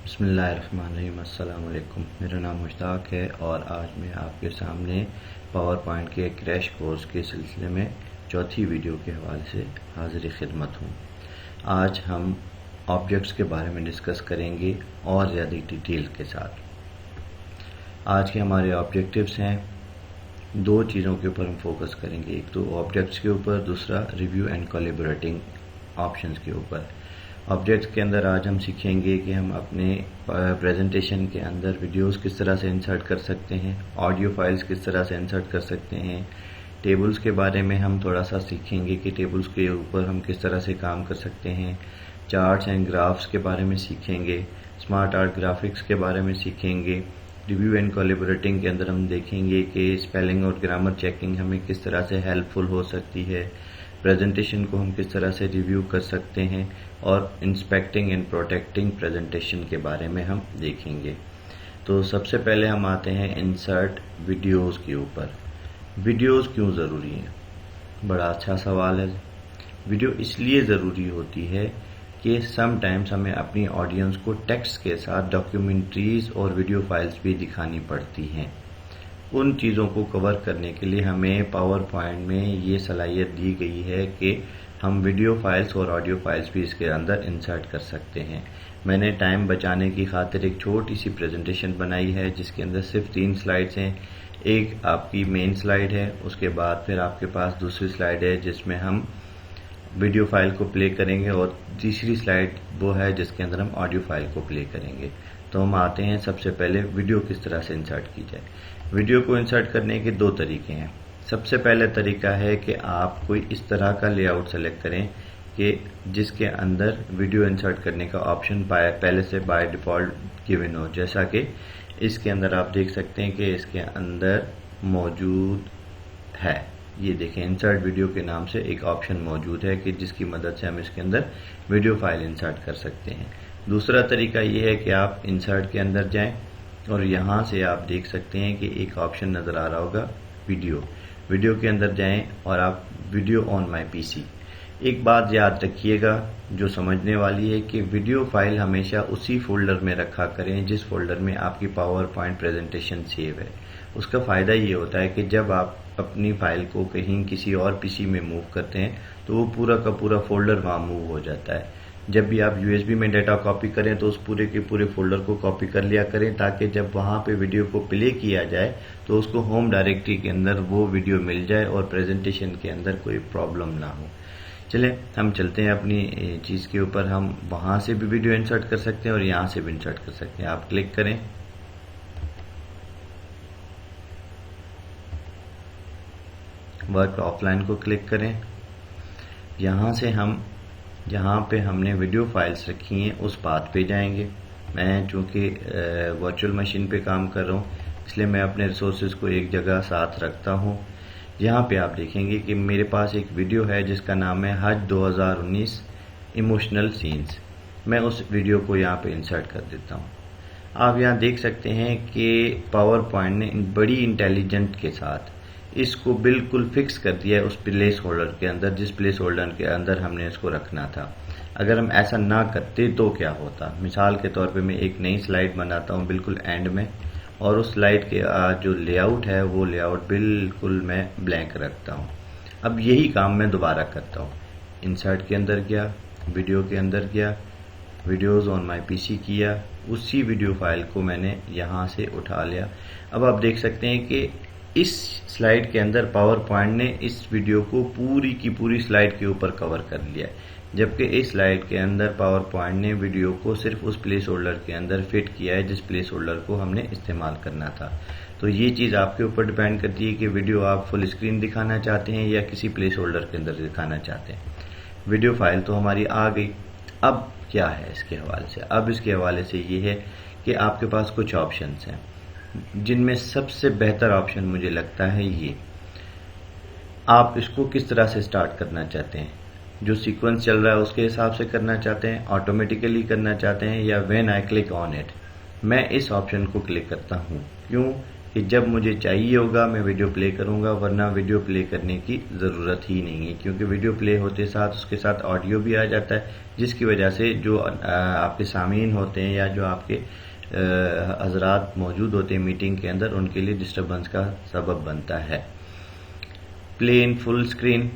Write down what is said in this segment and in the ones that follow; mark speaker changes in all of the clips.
Speaker 1: बिस्मिल्लाहिर्रहमानिर्रहीम। अस्सलाम वालेकुम। मेरा नाम मुश्ताक है और आज मैं आपके सामने पावर पॉइंट के क्रैश कोर्स के सिलसिले में चौथी वीडियो के हवाले से हाजिर खिदमत हूँ। आज हम ऑब्जेक्ट्स के बारे में डिस्कस करेंगे और ज़्यादा डिटेल के साथ। आज के हमारे ऑब्जेक्टिव्स हैं, दो चीज़ों के ऊपर हम फोकस करेंगे, एक तो ऑब्जेक्ट्स के ऊपर, दूसरा रिव्यू एंड कोलैबोरेटिंग ऑप्शंस के ऊपर। ऑब्जेक्ट्स के अंदर आज हम सीखेंगे कि हम अपने प्रेजेंटेशन के अंदर वीडियोस किस तरह से इंसर्ट कर सकते हैं, ऑडियो फाइल्स किस तरह से इंसर्ट कर सकते हैं। टेबल्स के बारे में हम थोड़ा सा सीखेंगे कि टेबल्स के ऊपर हम किस तरह से काम कर सकते हैं। चार्ट्स एंड ग्राफ्स के बारे में सीखेंगे, स्मार्ट आर्ट ग्राफिक्स के बारे में सीखेंगे। रिव्यू एंड कोलैबोरेटिंग के अंदर हम देखेंगे कि स्पेलिंग और ग्रामर चेकिंग हमें किस तरह से हेल्पफुल हो सकती है, प्रेजेंटेशन को हम किस तरह से रिव्यू कर सकते हैं, और इंस्पेक्टिंग एंड प्रोटेक्टिंग प्रेजेंटेशन के बारे में हम देखेंगे। तो सबसे पहले हम आते हैं इंसर्ट वीडियोस के ऊपर। वीडियोस क्यों ज़रूरी हैं? बड़ा अच्छा सवाल है। वीडियो इसलिए ज़रूरी होती है कि समटाइम्स हमें अपनी ऑडियंस को टेक्स्ट के साथ डॉक्यूमेंट्रीज और वीडियो फाइल्स भी दिखानी पड़ती हैं। उन चीज़ों को कवर करने के लिए हमें पावर पॉइंट में ये सलाहियत दी गई है कि हम वीडियो फाइल्स और ऑडियो फाइल्स भी इसके अंदर इंसर्ट कर सकते हैं। मैंने टाइम बचाने की खातिर एक छोटी सी प्रेजेंटेशन बनाई है जिसके अंदर सिर्फ 3 स्लाइड्स हैं। एक आपकी मेन स्लाइड है, उसके बाद फिर आपके पास दूसरी स्लाइड है जिसमें हम वीडियो फाइल को प्ले करेंगे, और तीसरी स्लाइड वो है जिसके अंदर हम ऑडियो फाइल को प्ले करेंगे। तो हम आते हैं सबसे पहले वीडियो किस तरह से इंसर्ट की जाए। वीडियो को इंसर्ट करने के 2 तरीके हैं। सबसे पहले तरीका है कि आप कोई इस तरह का लेआउट सेलेक्ट करें कि जिसके अंदर वीडियो इंसर्ट करने का ऑप्शन पहले से बाय डिफ़ॉल्ट गिवन हो। जैसा कि इसके अंदर आप देख सकते हैं कि इसके अंदर मौजूद है, ये देखें, इंसर्ट वीडियो के नाम से एक ऑप्शन मौजूद है कि जिसकी मदद से हम इसके अंदर वीडियो फाइल इंसर्ट कर सकते हैं। दूसरा तरीका ये है कि आप इंसर्ट के अंदर जाएं और यहाँ से आप देख सकते हैं कि एक ऑप्शन नज़र आ रहा होगा वीडियो के अंदर जाएं और आप वीडियो ऑन माई पीसी। एक बात याद रखिएगा जो समझने वाली है कि वीडियो फाइल हमेशा उसी फोल्डर में रखा करें जिस फोल्डर में आपकी पावर पॉइंट प्रेजेंटेशन सेव है। उसका फ़ायदा ये होता है कि जब आप अपनी फाइल को कहीं किसी और पीसी में मूव करते हैं तो वो पूरा का पूरा फोल्डर वहाँ मूव हो जाता है। जब भी आप यूएसबी में डाटा कॉपी करें तो उस पूरे के पूरे फोल्डर को कॉपी कर लिया करें, ताकि जब वहाँ पे वीडियो को प्ले किया जाए तो उसको होम डायरेक्टरी के अंदर वो वीडियो मिल जाए और प्रेजेंटेशन के अंदर कोई प्रॉब्लम ना हो। चलें हम चलते हैं अपनी चीज़ के ऊपर। हम वहाँ से भी वीडियो इंसर्ट कर सकते हैं और यहाँ से भी इंसर्ट कर सकते हैं। आप क्लिक करें, वर्क ऑफलाइन को क्लिक करें। यहाँ से हम जहाँ पे हमने वीडियो फाइल्स रखी हैं उस पाथ पे जाएंगे। मैं चूँकि वर्चुअल मशीन पे काम कर रहा हूँ इसलिए मैं अपने रिसोर्सेज को एक जगह साथ रखता हूँ। यहाँ पे आप देखेंगे कि मेरे पास एक वीडियो है जिसका नाम है हज 2019 इमोशनल सीन्स। मैं उस वीडियो को यहाँ पे इंसर्ट कर देता हूँ। आप यहाँ देख सकते हैं कि पावर पॉइंट ने बड़ी इंटेलिजेंट के साथ इसको बिल्कुल फिक्स कर दिया है उस प्लेस होल्डर के अंदर जिस प्लेस होल्डर के अंदर हमने इसको रखना था। अगर हम ऐसा ना करते तो क्या होता? मिसाल के तौर पे मैं एक नई स्लाइड बनाता हूँ बिल्कुल एंड में, और उस स्लाइड के जो लेआउट है वो लेआउट बिल्कुल मैं ब्लैंक रखता हूँ। अब यही काम मैं दोबारा करता हूँ। इंसर्ट के अंदर गया, वीडियो के अंदर गया, वीडियोज ऑन माई पीसी किया, उसी वीडियो फाइल को मैंने यहाँ से उठा लिया। अब आप देख सकते हैं कि इस स्लाइड के अंदर पावर पॉइंट ने इस वीडियो को पूरी की पूरी स्लाइड के ऊपर कवर कर लिया है, जबकि इस स्लाइड के अंदर पावर पॉइंट ने वीडियो को सिर्फ उस प्लेस होल्डर के अंदर फिट किया है जिस प्लेस होल्डर को हमने इस्तेमाल करना था। तो ये चीज़ आपके ऊपर डिपेंड करती है कि वीडियो आप फुल स्क्रीन दिखाना चाहते हैं या किसी प्लेस होल्डर के अंदर दिखाना चाहते हैं। वीडियो फाइल तो हमारी आ गई। अब क्या है इसके हवाले से? अब इसके हवाले से ये है कि आपके पास कुछ ऑप्शंस हैं जिनमें सबसे बेहतर ऑप्शन मुझे लगता है ये। आप इसको किस तरह से स्टार्ट करना चाहते हैं? जो सीक्वेंस चल रहा है उसके हिसाब से करना चाहते हैं, ऑटोमेटिकली करना चाहते हैं, या when I click on it? मैं इस ऑप्शन को क्लिक करता हूँ। क्यों? कि जब मुझे चाहिए होगा मैं वीडियो प्ले करूंगा, वरना वीडियो प्ले करने की ज़रूरत ही नहीं है, क्योंकि वीडियो प्ले होते साथ उसके साथ ऑडियो भी आ जाता है, जिसकी वजह से जो आपके सामीन होते हैं या जो आपके हजरात मौजूद होते हैं मीटिंग के अंदर, उनके लिए डिस्टर्बेंस का सबब बनता है। प्ले इन फुल स्क्रीन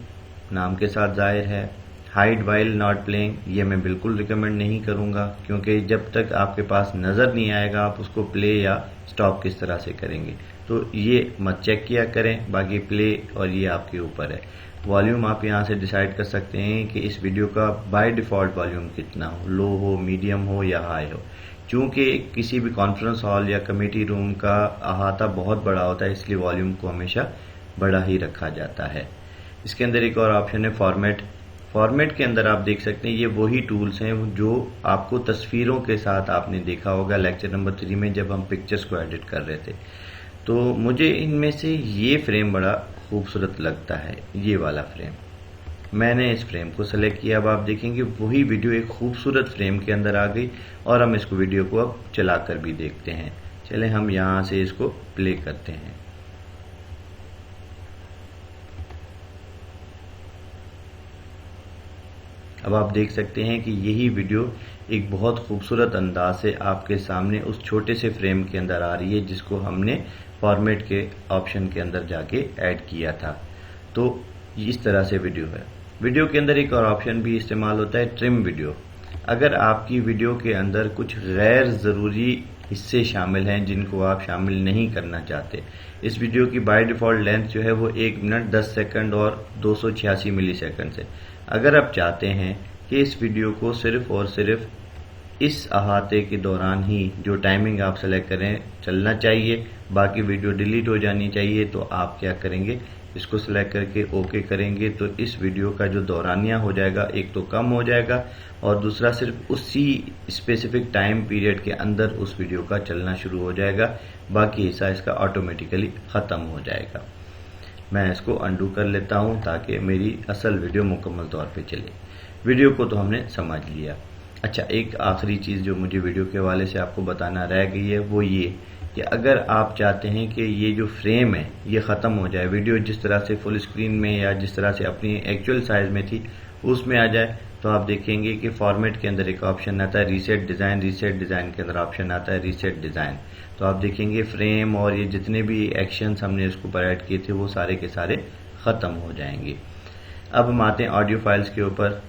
Speaker 1: नाम के साथ जाहिर है। हाइड वाइल नॉट प्लेइंग, ये मैं बिल्कुल रिकमेंड नहीं करूंगा, क्योंकि जब तक आपके पास नज़र नहीं आएगा आप उसको प्ले या स्टॉप किस तरह से करेंगे, तो ये मत चेक किया करें। बाकी प्ले और ये आपके ऊपर है। वॉल्यूम आप यहाँ से डिसाइड कर सकते हैं कि इस वीडियो का बाय डिफ़ॉल्ट वॉल्यूम कितना हो, लो हो, मीडियम हो या हाई हो। चूँकि किसी भी कॉन्फ्रेंस हॉल या कमेटी रूम का अहाता बहुत बड़ा होता है, इसलिए वॉल्यूम को हमेशा बड़ा ही रखा जाता है। इसके अंदर एक और ऑप्शन है फॉर्मेट के अंदर आप देख सकते हैं ये वही टूल्स हैं जो आपको तस्वीरों के साथ आपने देखा होगा लेक्चर नंबर 3 में जब हम पिक्चर्स को एडिट कर रहे थे। तो मुझे इनमें से ये फ्रेम बड़ा खूबसूरत लगता है, ये वाला फ्रेम। मैंने इस फ्रेम को सेलेक्ट किया। अब आप देखेंगे वही वीडियो एक खूबसूरत फ्रेम के अंदर आ गई, और हम इसको वीडियो को अब चलाकर भी देखते हैं। चले हम यहाँ से इसको प्ले करते हैं। अब आप देख सकते हैं कि यही वीडियो एक बहुत खूबसूरत अंदाज से आपके सामने उस छोटे से फ्रेम के अंदर आ रही है, जिसको हमने फॉर्मेट के ऑप्शन के अंदर जाके ऐड किया था। तो इस तरह से वीडियो है। वीडियो के अंदर एक और ऑप्शन भी इस्तेमाल होता है, ट्रिम वीडियो। अगर आपकी वीडियो के अंदर कुछ गैर ज़रूरी हिस्से शामिल हैं जिनको आप शामिल नहीं करना चाहते, इस वीडियो की बाय डिफ़ॉल्ट लेंथ जो है वो 1 मिनट 10 सेकंड और 286 मिली सेकंड है। अगर आप चाहते हैं कि इस वीडियो को सिर्फ और सिर्फ इस अहाते के दौरान ही जो टाइमिंग आप सेलेक्ट करें चलना चाहिए, बाकी वीडियो डिलीट हो जानी चाहिए, तो आप क्या करेंगे, इसको सिलेक्ट करके ओके करेंगे। तो इस वीडियो का जो दौरानिया हो जाएगा, एक तो कम हो जाएगा और दूसरा सिर्फ उसी स्पेसिफिक टाइम पीरियड के अंदर उस वीडियो का चलना शुरू हो जाएगा, बाकी हिस्सा इसका ऑटोमेटिकली ख़त्म हो जाएगा। मैं इसको अंडू कर लेता हूं ताकि मेरी असल वीडियो मुकम्मल तौर पे चले। वीडियो को तो हमने समझ लिया। अच्छा, एक आखिरी चीज़ जो मुझे वीडियो के हवाले से आपको बताना रह गई है वो ये कि अगर आप चाहते हैं कि ये जो फ्रेम है ये ख़त्म हो जाए, वीडियो जिस तरह से फुल स्क्रीन में या जिस तरह से अपनी एक्चुअल साइज़ में थी उसमें आ जाए, तो आप देखेंगे कि फॉर्मेट के अंदर एक ऑप्शन आता है रीसेट डिज़ाइन। रीसेट डिज़ाइन के अंदर ऑप्शन आता है रीसेट डिज़ाइन। तो आप देखेंगे फ्रेम और ये जितने भी एक्शंस हमने इसको ऊपर ऐड किए थे वो सारे के सारे ख़त्म हो जाएंगे। अब हम आते हैं ऑडियो फाइल्स के ऊपर।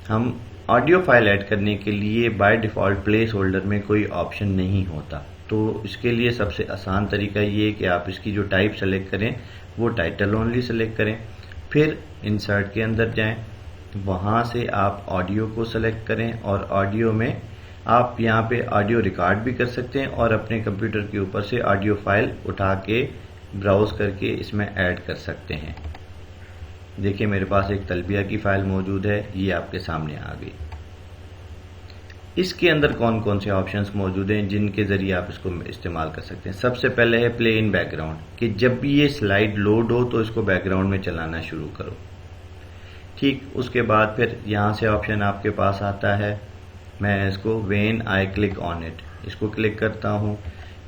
Speaker 1: हम ऑडियो फाइल ऐड करने के लिए बाय डिफ़ॉल्ट प्लेस होल्डर में कोई ऑप्शन नहीं होता, तो इसके लिए सबसे आसान तरीका ये है कि आप इसकी जो टाइप सेलेक्ट करें वो टाइटल ओनली सेलेक्ट करें, फिर इंसर्ट के अंदर जाएं, वहाँ से आप ऑडियो को सेलेक्ट करें और ऑडियो में आप यहाँ पे ऑडियो रिकॉर्ड भी कर सकते हैं और अपने कंप्यूटर के ऊपर से ऑडियो फाइल उठा के ब्राउज करके इसमें ऐड कर सकते हैं। देखिए मेरे पास एक तलबिया की फाइल मौजूद है, ये आपके सामने आ गई। इसके अंदर कौन कौन से ऑप्शंस मौजूद हैं जिनके ज़रिए आप इसको इस्तेमाल कर सकते हैं। सबसे पहले है प्ले इन बैकग्राउंड, कि जब भी ये स्लाइड लोड हो तो इसको बैकग्राउंड में चलाना शुरू करो। ठीक, उसके बाद फिर यहाँ से ऑप्शन आपके पास आता है, मैं इसको when I click on it, इसको क्लिक करता हूँ।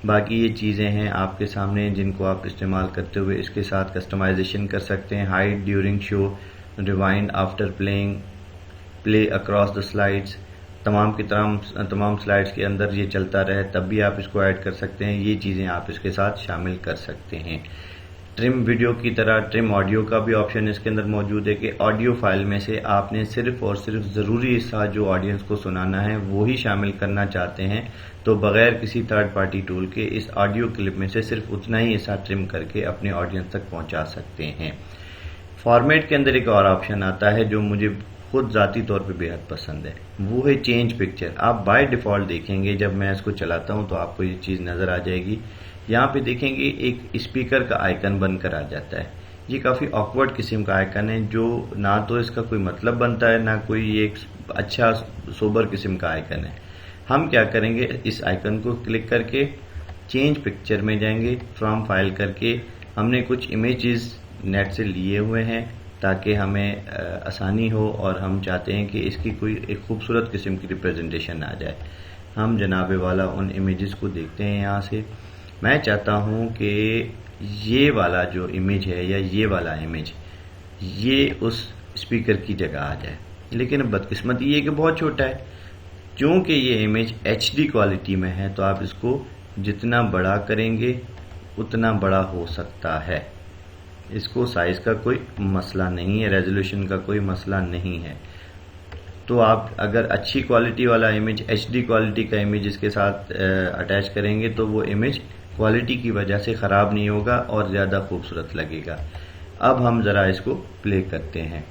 Speaker 1: बाकी ये चीज़ें हैं आपके सामने जिनको आप इस्तेमाल करते हुए इसके साथ कस्टमाइजेशन कर सकते हैं। Hide during show, rewind after playing, play across the slides, तमाम की तमाम स्लाइड्स के अंदर ये चलता रहे तब भी आप इसको ऐड कर सकते हैं। ये चीज़ें आप इसके साथ शामिल कर सकते हैं। ट्रिम वीडियो की तरह ट्रिम ऑडियो का भी ऑप्शन इसके अंदर मौजूद है कि ऑडियो फाइल में से आपने सिर्फ और सिर्फ ज़रूरी हिस्सा जो ऑडियंस को सुनाना है वो ही शामिल करना चाहते हैं, तो बगैर किसी थर्ड पार्टी टूल के इस ऑडियो क्लिप में से सिर्फ उतना ही हिस्सा ट्रिम करके अपने ऑडियंस तक पहुंचा सकते हैं। फॉर्मेट के अंदर एक और ऑप्शन आता है जो मुझे खुद ज़ाती तौर पे बेहद पसंद है, वो है चेंज पिक्चर। आप बाय डिफ़ॉल्ट देखेंगे जब मैं इसको चलाता हूँ तो आपको ये चीज़ नज़र आ जाएगी। यहाँ पे देखेंगे एक स्पीकर का आइकन बनकर आ जाता है। ये काफ़ी ऑकवर्ड किस्म का आइकन है जो ना तो इसका कोई मतलब बनता है ना कोई एक अच्छा सोबर किस्म का आइकन है। हम क्या करेंगे, इस आइकन को क्लिक करके चेंज पिक्चर में जाएंगे, फ्रॉम फाइल करके हमने कुछ इमेजेस नेट से लिए हुए हैं ताकि हमें आसानी हो और हम चाहते हैं कि इसकी कोई एक खूबसूरत किस्म की रिप्रेजेंटेशन आ जाए। हम जनाबे वाला उन इमेजेस को देखते हैं यहाँ से। मैं चाहता हूं कि ये वाला जो इमेज है या ये वाला इमेज ये उस स्पीकर की जगह आ जाए, लेकिन बदकिस्मती ये कि बहुत छोटा है। क्योंकि ये इमेज HD क्वालिटी में है तो आप इसको जितना बड़ा करेंगे उतना बड़ा हो सकता है। इसको साइज़ का कोई मसला नहीं है, रेजोल्यूशन का कोई मसला नहीं है। तो आप अगर अच्छी क्वालिटी वाला इमेज HD क्वालिटी का इमेज इसके साथ अटैच करेंगे तो वो इमेज क्वालिटी की वजह से ख़राब नहीं होगा और ज़्यादा खूबसूरत लगेगा। अब हम ज़रा इसको प्ले करते हैं।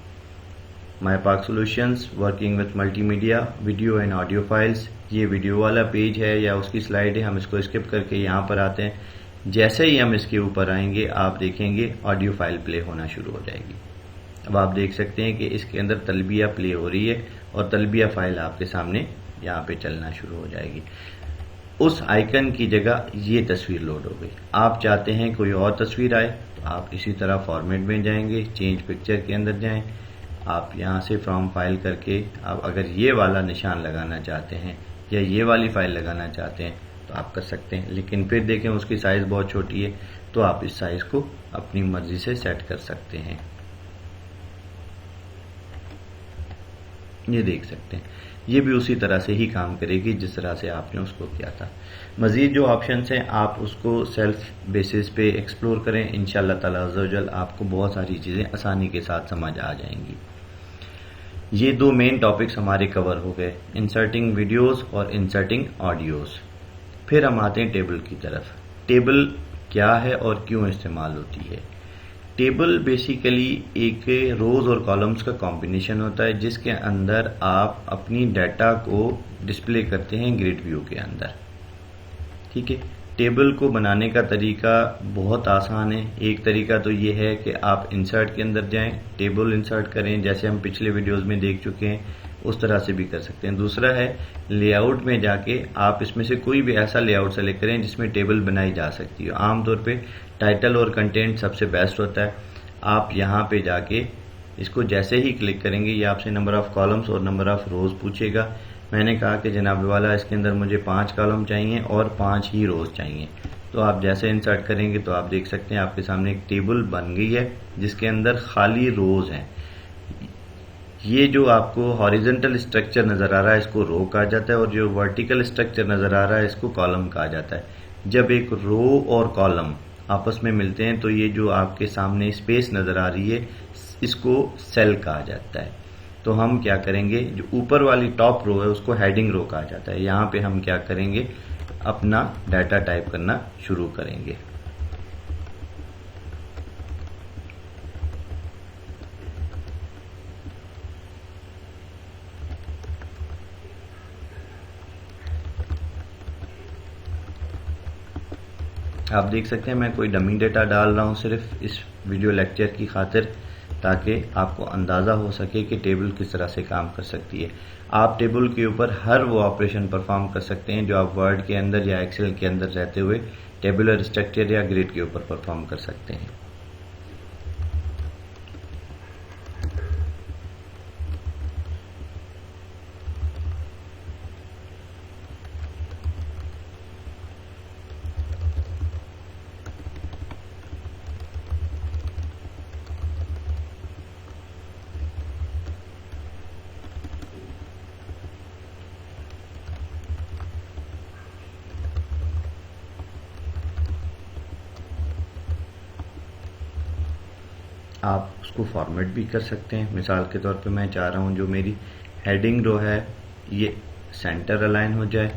Speaker 1: माई पाक solutions working with multimedia video and audio files. ये वीडियो वाला पेज है या उसकी स्लाइड है, हम इसको स्किप करके यहाँ पर आते हैं। जैसे ही हम इसके ऊपर आएंगे आप देखेंगे ऑडियो फाइल प्ले होना शुरू हो जाएगी। अब आप देख सकते हैं कि इसके अंदर तलबिया प्ले हो रही है और तलबिया फाइल आपके सामने यहाँ पे चलना शुरू हो जाएगी। उस आइकन की जगह ये तस्वीर लोड हो गई। आप चाहते हैं कोई और तस्वीर आए तो आप इसी तरह फॉर्मेट में जाएंगे, चेंज पिक्चर के अंदर जाएं। आप यहाँ से फ्रॉम फाइल करके आप अगर ये वाला निशान लगाना चाहते हैं या ये वाली फाइल लगाना चाहते हैं तो आप कर सकते हैं, लेकिन फिर देखें उसकी साइज़ बहुत छोटी है तो आप इस साइज़ को अपनी मर्जी से सेट कर सकते हैं। ये देख सकते हैं ये भी उसी तरह से ही काम करेगी जिस तरह से आपने उसको किया था। मज़ीद जो ऑप्शंस हैं आप उसको सेल्फ बेसिस पे एक्सप्लोर करें, इंशाअल्लाह ताला अज़्ज़वजल आपको बहुत सारी चीज़ें आसानी के साथ समझ आ जाएंगी। ये दो मेन टॉपिक्स हमारे कवर हो गए, इंसर्टिंग वीडियोस और इंसर्टिंग ऑडियोस। फिर हम आते हैं टेबल की तरफ। टेबल क्या है और क्यों इस्तेमाल होती है? टेबल बेसिकली एक रोज और कॉलम्स का कॉम्बिनेशन होता है जिसके अंदर आप अपनी डाटा को डिस्प्ले करते हैं ग्रिड व्यू के अंदर। ठीक है, टेबल को बनाने का तरीका बहुत आसान है। एक तरीका तो ये है कि आप इंसर्ट के अंदर जाएं, टेबल इंसर्ट करें, जैसे हम पिछले वीडियोस में देख चुके हैं उस तरह से भी कर सकते हैं। दूसरा है लेआउट में जाके आप इसमें से कोई भी ऐसा लेआउट सेलेक्ट करें जिसमें टेबल बनाई जा सकती है। आमतौर पे टाइटल और कंटेंट सबसे बेस्ट होता है। आप यहाँ पे जाके इसको जैसे ही क्लिक करेंगे ये आपसे नंबर ऑफ कॉलम्स और नंबर ऑफ रोज पूछेगा। मैंने कहा कि जनाब वाला इसके अंदर मुझे 5 कॉलम चाहिए और 5 ही रोज चाहिए, तो आप जैसे इंसर्ट करेंगे तो आप देख सकते हैं आपके सामने एक टेबल बन गई है जिसके अंदर खाली रोज हैं। ये जो आपको हॉरिजॉन्टल स्ट्रक्चर नजर आ रहा है इसको रो कहा जाता है और जो वर्टिकल स्ट्रक्चर नजर आ रहा है इसको कॉलम कहा जाता है। जब एक रो और कॉलम आपस में मिलते हैं तो ये जो आपके सामने स्पेस नजर आ रही है इसको सेल कहा जाता है। तो हम क्या करेंगे, जो ऊपर वाली टॉप रो है उसको हेडिंग रो कहा जाता है। यहाँ पे हम क्या करेंगे, अपना डाटा टाइप करना शुरू करेंगे। आप देख सकते हैं मैं कोई डमी डेटा डाल रहा हूँ सिर्फ इस वीडियो लेक्चर की खातिर, ताकि आपको अंदाज़ा हो सके कि टेबल किस तरह से काम कर सकती है। आप टेबल के ऊपर हर वो ऑपरेशन परफॉर्म कर सकते हैं जो आप वर्ड के अंदर या एक्सेल के अंदर रहते हुए टेबुलर स्ट्रक्चर या ग्रिड के ऊपर परफॉर्म कर सकते हैं। आप उसको फॉर्मेट भी कर सकते हैं। मिसाल के तौर पे मैं चाह रहा हूँ जो मेरी हेडिंग रो है ये सेंटर अलाइन हो जाए,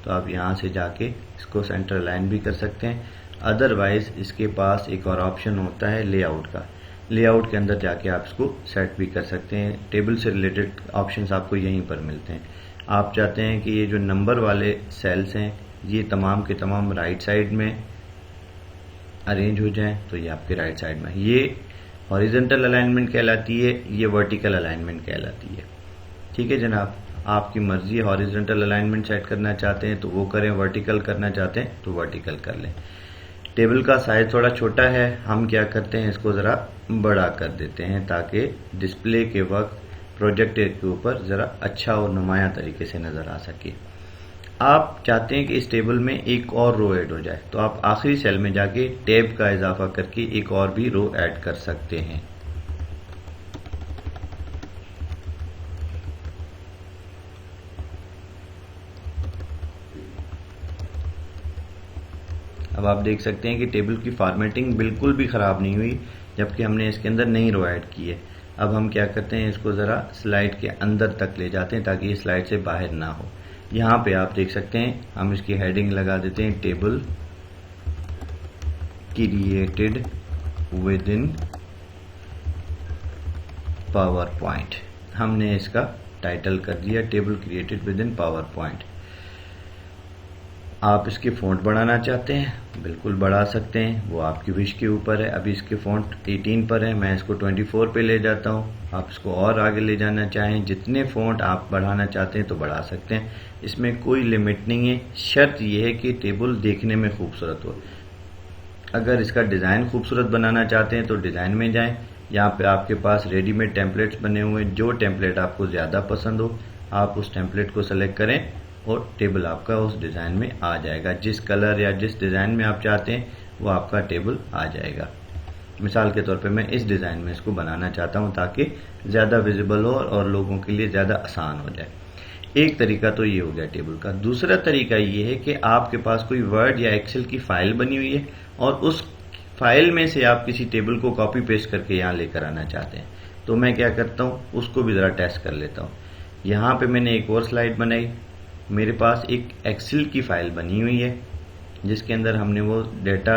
Speaker 1: तो आप यहाँ से जाके इसको सेंटर अलाइन भी कर सकते हैं। अदरवाइज इसके पास एक और ऑप्शन होता है लेआउट का। लेआउट के अंदर जाके आप इसको सेट भी कर सकते हैं। टेबल से रिलेटेड ऑप्शंस आपको यहीं पर मिलते हैं। आप चाहते हैं कि ये जो नंबर वाले सेल्स हैं ये तमाम के तमाम राइट साइड में अरेंज हो जाएं, तो ये आपके राइट साइड में। ये हॉरिजॉन्टल अलाइनमेंट कहलाती है, ये वर्टिकल अलाइनमेंट कहलाती है। ठीक है जनाब, आपकी मर्जी है, हॉरिजॉन्टल अलाइनमेंट सेट करना चाहते हैं तो वो करें, वर्टिकल करना चाहते हैं तो वर्टिकल कर लें। टेबल का साइज थोड़ा छोटा है, हम क्या करते हैं इसको ज़रा बड़ा कर देते हैं ताकि डिस्प्ले के वक्त प्रोजेक्टर के ऊपर ज़रा अच्छा और नुमाया तरीके से नज़र आ सके। आप चाहते हैं कि इस टेबल में एक और रो ऐड हो जाए, तो आप आखिरी सेल में जाके टैब का इजाफा करके एक और भी रो ऐड कर सकते हैं। अब आप देख सकते हैं कि टेबल की फॉर्मेटिंग बिल्कुल भी ख़राब नहीं हुई, जबकि हमने इसके अंदर नई रो ऐड की है। अब हम क्या करते हैं, इसको ज़रा स्लाइड के अंदर तक ले जाते हैं ताकि ये स्लाइड से बाहर ना हो। यहाँ पे आप देख सकते हैं, हम इसकी हेडिंग लगा देते हैं table created with in power point. हमने इसका टाइटल कर दिया table created with in power point. आप इसके फ़ॉन्ट बढ़ाना चाहते हैं, बिल्कुल बढ़ा सकते हैं, वो आपकी विश के ऊपर है। अभी इसके फ़ॉन्ट 18 पर है, मैं इसको 24 पे ले जाता हूँ। आप इसको और आगे ले जाना चाहें, जितने फ़ॉन्ट आप बढ़ाना चाहते हैं तो बढ़ा सकते हैं, इसमें कोई लिमिट नहीं है। शर्त यह है कि टेबल देखने में खूबसूरत हो। अगर इसका डिज़ाइन खूबसूरत बनाना चाहते हैं तो डिज़ाइन में जाएं। यहाँ पे आपके पास रेडीमेड टेम्पलेट्स बने हुए हैं, जो टेम्पलेट आपको ज़्यादा पसंद हो आप उस टेम्पलेट को सेलेक्ट करें और टेबल आपका उस डिज़ाइन में आ जाएगा। जिस कलर या जिस डिज़ाइन में आप चाहते हैं वो आपका टेबल आ जाएगा। मिसाल के तौर पे मैं इस डिज़ाइन में इसको बनाना चाहता हूँ ताकि ज़्यादा विजिबल हो और लोगों के लिए ज़्यादा आसान हो जाए। एक तरीका तो ये हो गया टेबल का। दूसरा तरीका ये है कि आपके पास कोई वर्ड या एक्सेल की फ़ाइल बनी हुई है और उस फाइल में से आप किसी टेबल को कॉपी पेस्ट करके यहाँ लेकर आना चाहते हैं। तो मैं क्या करता हूँ, उसको भी ज़रा टेस्ट कर लेता हूँ। यहाँ पे मैंने एक और स्लाइड बनाई। मेरे पास एक एक्सेल की फ़ाइल बनी हुई है जिसके अंदर हमने वो डेटा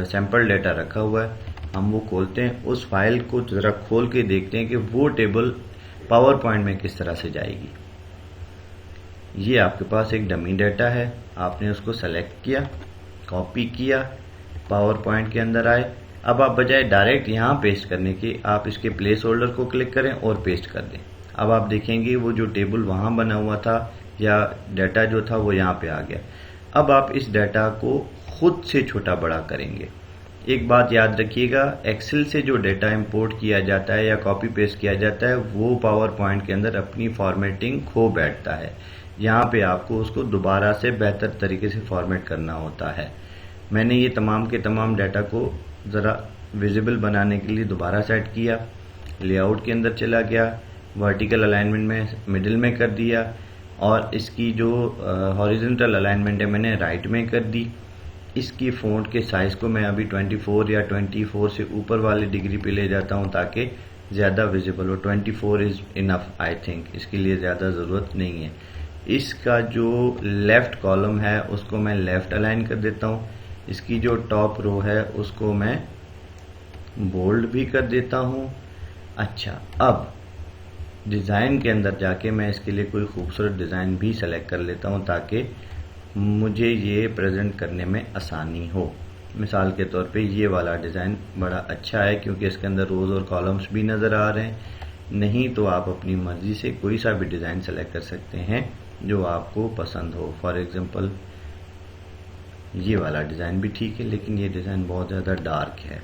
Speaker 1: सैम्पल डेटा रखा हुआ है। हम वो खोलते हैं, उस फाइल को ज़रा खोल के देखते हैं कि वो टेबल पावर पॉइंट में किस तरह से जाएगी। ये आपके पास एक डमी डेटा है, आपने उसको सेलेक्ट किया, कॉपी किया, पावर पॉइंट के अंदर आए। अब आप बजाय डायरेक्ट यहाँ पेस्ट करने के, आप इसके प्लेस होल्डर को क्लिक करें और पेस्ट कर दें। अब आप देखेंगे वो जो टेबल वहाँ बना हुआ था या डाटा जो था वो यहाँ पे आ गया। अब आप इस डाटा को खुद से छोटा बड़ा करेंगे। एक बात याद रखिएगा, एक्सेल से जो डाटा इंपोर्ट किया जाता है या कॉपी पेस्ट किया जाता है वो पावर पॉइंट के अंदर अपनी फॉर्मेटिंग खो बैठता है। यहाँ पे आपको उसको दोबारा से बेहतर तरीके से फॉर्मेट करना होता है। मैंने ये तमाम के तमाम डाटा को ज़रा विजिबल बनाने के लिए दोबारा सेट किया, लेआउट के अंदर चला गया, वर्टिकल अलाइनमेंट में मिडिल में कर दिया और इसकी जो हॉरिजॉन्टल अलाइनमेंट है मैंने राइट में कर दी। इसकी फ़ॉन्ट के साइज़ को मैं अभी 24 या 24 से ऊपर वाली डिग्री पे ले जाता हूँ ताकि ज़्यादा विजिबल हो। 24 इज़ इनफ आई थिंक, इसके लिए ज़्यादा ज़रूरत नहीं है। इसका जो लेफ़्ट कॉलम है उसको मैं लेफ़्ट अलाइन कर देता हूँ। इसकी जो टॉप रो है उसको मैं बोल्ड भी कर देता हूँ। अच्छा, अब डिज़ाइन के अंदर जाके मैं इसके लिए कोई खूबसूरत डिज़ाइन भी सेलेक्ट कर लेता हूँ ताकि मुझे ये प्रेजेंट करने में आसानी हो। मिसाल के तौर पे ये वाला डिज़ाइन बड़ा अच्छा है क्योंकि इसके अंदर रोज़ और कॉलम्स भी नज़र आ रहे हैं। नहीं तो आप अपनी मर्ज़ी से कोई सा भी डिज़ाइन सेलेक्ट कर सकते हैं जो आपको पसंद हो। फॉर एग्ज़ाम्पल ये वाला डिज़ाइन भी ठीक है, लेकिन ये डिज़ाइन बहुत ज़्यादा डार्क है।